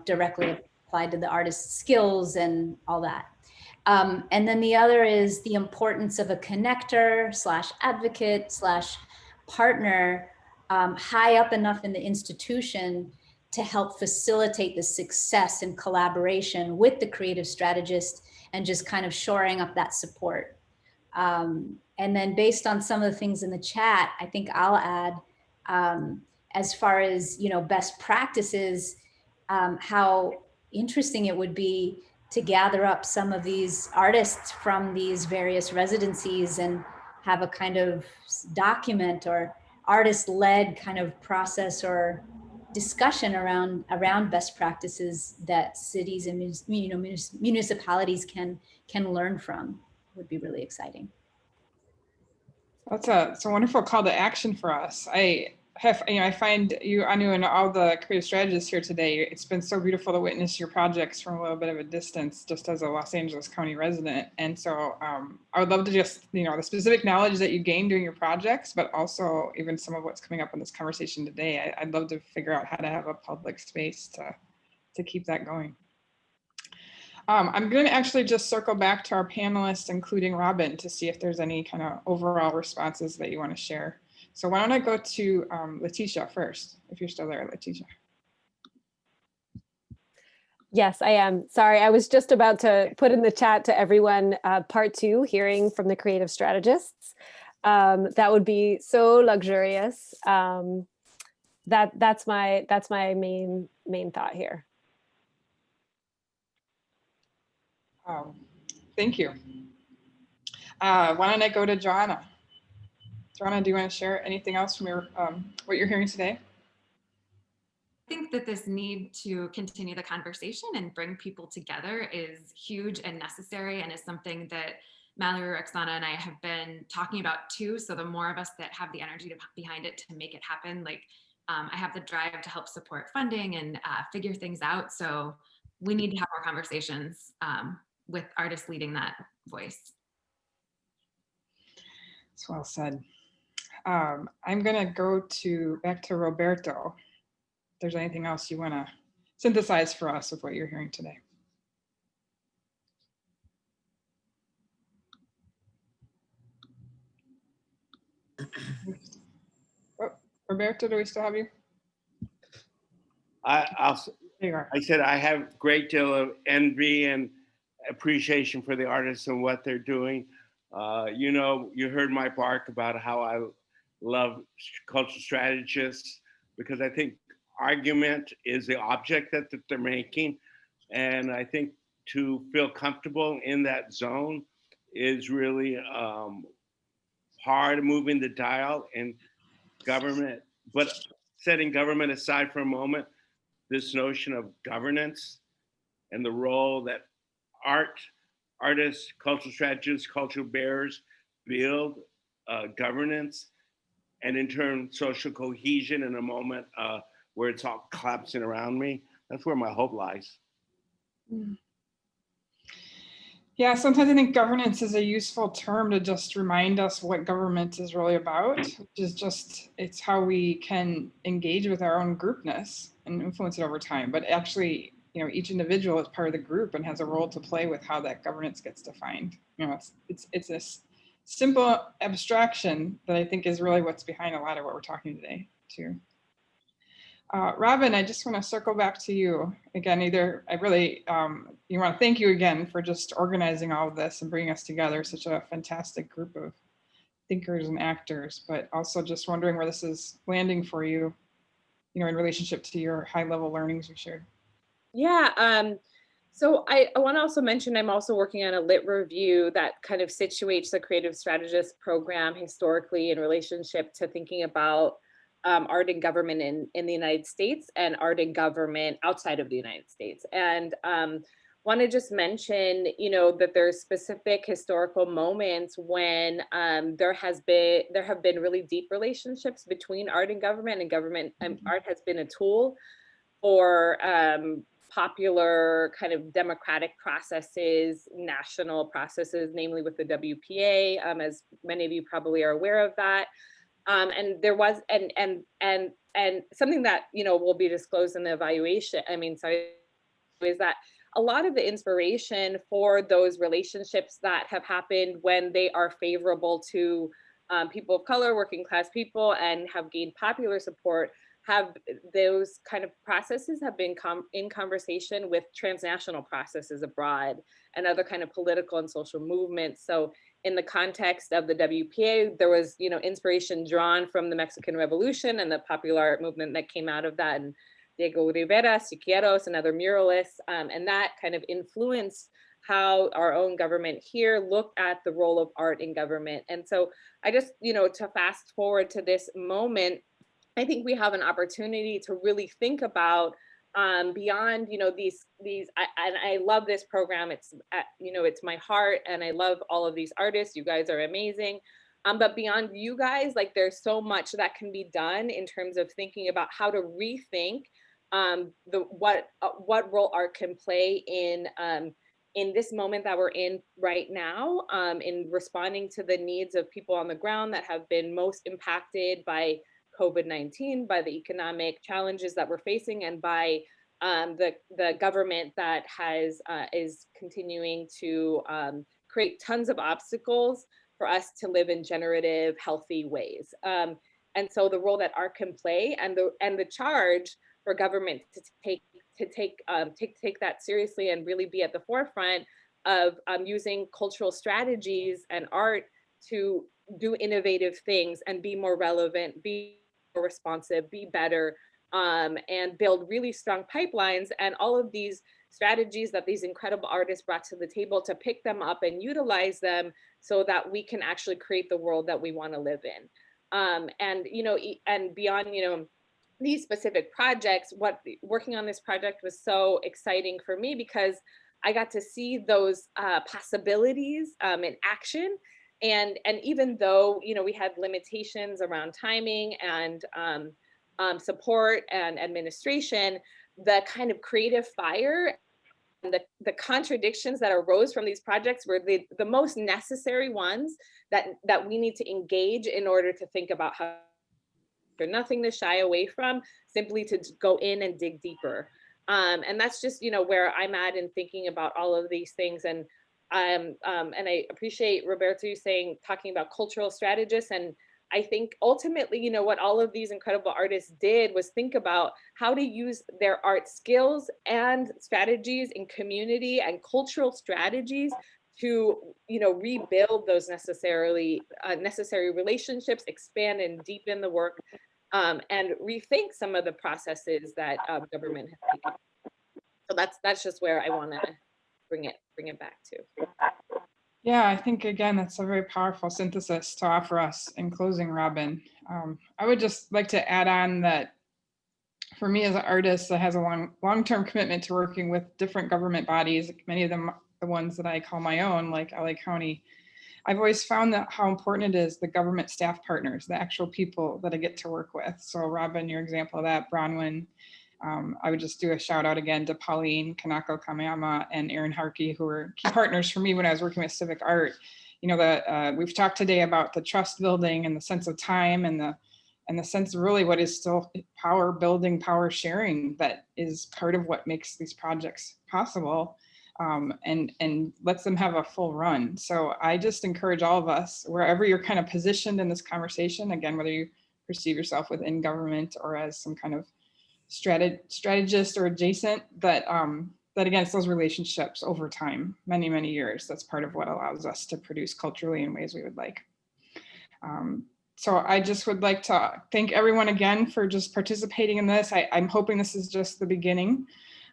directly applied to the artist's skills and all that. And then the other is the importance of a connector/advocate/partner high up enough in the institution to help facilitate the success and collaboration with the creative strategist and just kind of shoring up that support. And then based on some of the things in the chat, I think I'll add, as far as, best practices, how interesting it would be to gather up some of these artists from these various residencies and have a kind of document or artist-led kind of process or discussion around best practices that cities and municipalities can learn from. Would be really exciting. It's a wonderful call to action for us. I find you, Anu, and all the creative strategists here today, it's been so beautiful to witness your projects from a little bit of a distance, just as a Los Angeles County resident. And so I would love to just, the specific knowledge that you gained during your projects, but also even some of what's coming up in this conversation today. I'd love to figure out how to have a public space to keep that going. I'm going to actually just circle back to our panelists, including Robin, to see if there's any kind of overall responses that you want to share. So why don't I go to Letitia first, if you're still there, Letitia. Yes, I am. Sorry, I was just about to put in the chat to everyone, part 2, hearing from the creative strategists. That would be so luxurious. That's my main thought here. Thank you. Why don't I go to Johanna? Johanna, do you want to share anything else from your what you're hearing today? I think that this need to continue the conversation and bring people together is huge and necessary, and is something that Mallory, Roxana, and I have been talking about too. So the more of us that have the energy behind it to make it happen, I have the drive to help support funding and figure things out. So we need to have more conversations with artists leading that voice. It's well said. I'm gonna go back to Roberto. If there's anything else you wanna synthesize for us with what you're hearing today. Oh, Roberto, do we still have you? I said I have a great deal of envy and appreciation for the artists and what they're doing. You heard my bark about how I love cultural strategists, because I think argument is the object that they're making. And I think to feel comfortable in that zone is really hard, moving the dial in government. But setting government aside for a moment, this notion of governance and the role that artists, cultural strategists, cultural bearers build governance, and in turn, social cohesion in a moment where it's all collapsing around me. That's where my hope lies. Yeah, sometimes I think governance is a useful term to just remind us what government is really about, which is just, it's how we can engage with our own groupness and influence it over time. But actually, you know, each individual is part of the group and has a role to play with how that governance gets defined. You know, it's a simple abstraction that I think is really what's behind a lot of what we're talking today too. Robin, I just want to circle back to you again. You want to thank you again for just organizing all of this and bringing us together, such a fantastic group of thinkers and actors, but also just wondering where this is landing for you, you know, in relationship to your high level learnings you shared. Yeah, so I want to also mention I'm also working on a lit review that kind of situates the Creative Strategist program historically in relationship to thinking about art and government in the United States and art and government outside of the United States. And want to just mention, you know, that there's specific historical moments when there have been really deep relationships between art and government, and art has been a tool for popular kind of democratic processes, national processes, namely with the WPA, as many of you probably are aware of that. And there was, and something that, you know, will be disclosed in the evaluation, is that a lot of the inspiration for those relationships that have happened when they are favorable to people of color, working class people, and have gained popular support, those kind of processes have been in conversation with transnational processes abroad and other kind of political and social movements. So in the context of the WPA, there was, you know, inspiration drawn from the Mexican Revolution and the popular art movement that came out of that, and Diego Rivera, Siqueiros, and other muralists, and that kind of influenced how our own government here looked at the role of art in government. And so I just, you know, to fast forward to this moment, I think we have an opportunity to really think about beyond, you know, these, and I love this program. It's, you know, it's my heart, and I love all of these artists. You guys are amazing. But beyond you guys, like, there's so much that can be done in terms of thinking about how to rethink what role art can play in this moment that we're in right now, in responding to the needs of people on the ground that have been most impacted by COVID-19, by the economic challenges that we're facing, and by the government that is continuing to create tons of obstacles for us to live in generative, healthy ways. And so the role that art can play, and the charge for government to take that seriously and really be at the forefront of using cultural strategies and art to do innovative things and be more relevant, be more responsive, be better, and build really strong pipelines, and all of these strategies that these incredible artists brought to the table, to pick them up and utilize them so that we can actually create the world that we want to live in. And, you know, and beyond, you know, these specific projects, working on this project was so exciting for me because I got to see those possibilities in action. And even though, you know, we had limitations around timing and support and administration, the kind of creative fire and the contradictions that arose from these projects were the most necessary ones that we need to engage in order to think about how, for nothing to shy away from, simply to go in and dig deeper. And that's just, you know, where I'm at in thinking about all of these things. And I appreciate Roberto talking about cultural strategists. And I think ultimately, you know, what all of these incredible artists did was think about how to use their art skills and strategies in community and cultural strategies to, you know, rebuild those necessary relationships, expand and deepen the work, and rethink some of the processes that government has taken. So that's just where I want to bring it back to. Yeah, I think again, that's a very powerful synthesis to offer us in closing, Robin. I would just like to add on that for me as an artist that has a long-term commitment to working with different government bodies, many of them the ones that I call my own, like LA County, I've always found that how important it is the government staff partners, the actual people that I get to work with. So Robin, your example of that, Bronwyn, I would just do a shout out again to Pauline Kanako Kameyama and Aaron Harkey, who were key partners for me when I was working with civic art. You know, we've talked today about the trust building and the sense of time and the sense of really what is still power building, power sharing that is part of what makes these projects possible, and lets them have a full run. So I just encourage all of us, wherever you're kind of positioned in this conversation, again, whether you perceive yourself within government or as some kind of strategist or adjacent, that again, it's those relationships over time, many, many years. That's part of what allows us to produce culturally in ways we would like. So I just would like to thank everyone again for just participating in this. I'm hoping this is just the beginning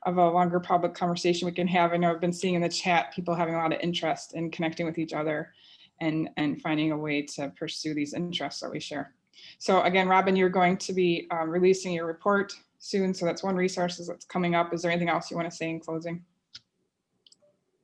of a longer public conversation we can have. I know I've been seeing in the chat people having a lot of interest in connecting with each other and finding a way to pursue these interests that we share. So again, Robin, you're going to be releasing your report soon. So that's one resource that's coming up. Is there anything else you want to say in closing?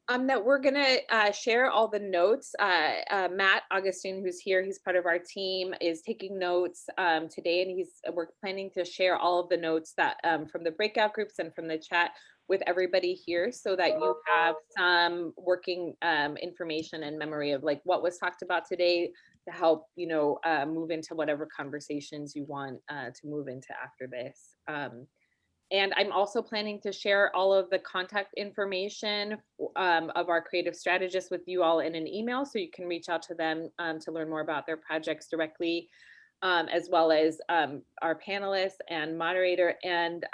That we're gonna share all the notes. Matt Augustine, who's here, he's part of our team, is taking notes today, and we're planning to share all of the notes that from the breakout groups and from the chat with everybody here, so that you have some working information and memory of like what was talked about today to help, you know, move into whatever conversations you want to move into after this. And I'm also planning to share all of the contact information of our creative strategists with you all in an email, so you can reach out to them to learn more about their projects directly, as well as our panelists and moderator. And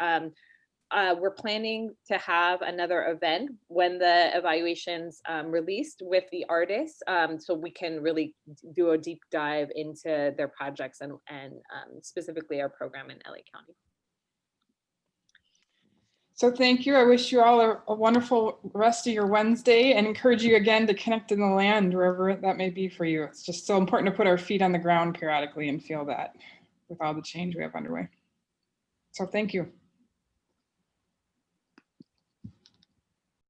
we're planning to have another event when the evaluation's released with the artists, so we can really do a deep dive into their projects and specifically our program in LA County. So thank you. I wish you all a wonderful rest of your Wednesday and encourage you again to connect in the land wherever that may be for you. It's just so important to put our feet on the ground periodically and feel that with all the change we have underway. So thank you.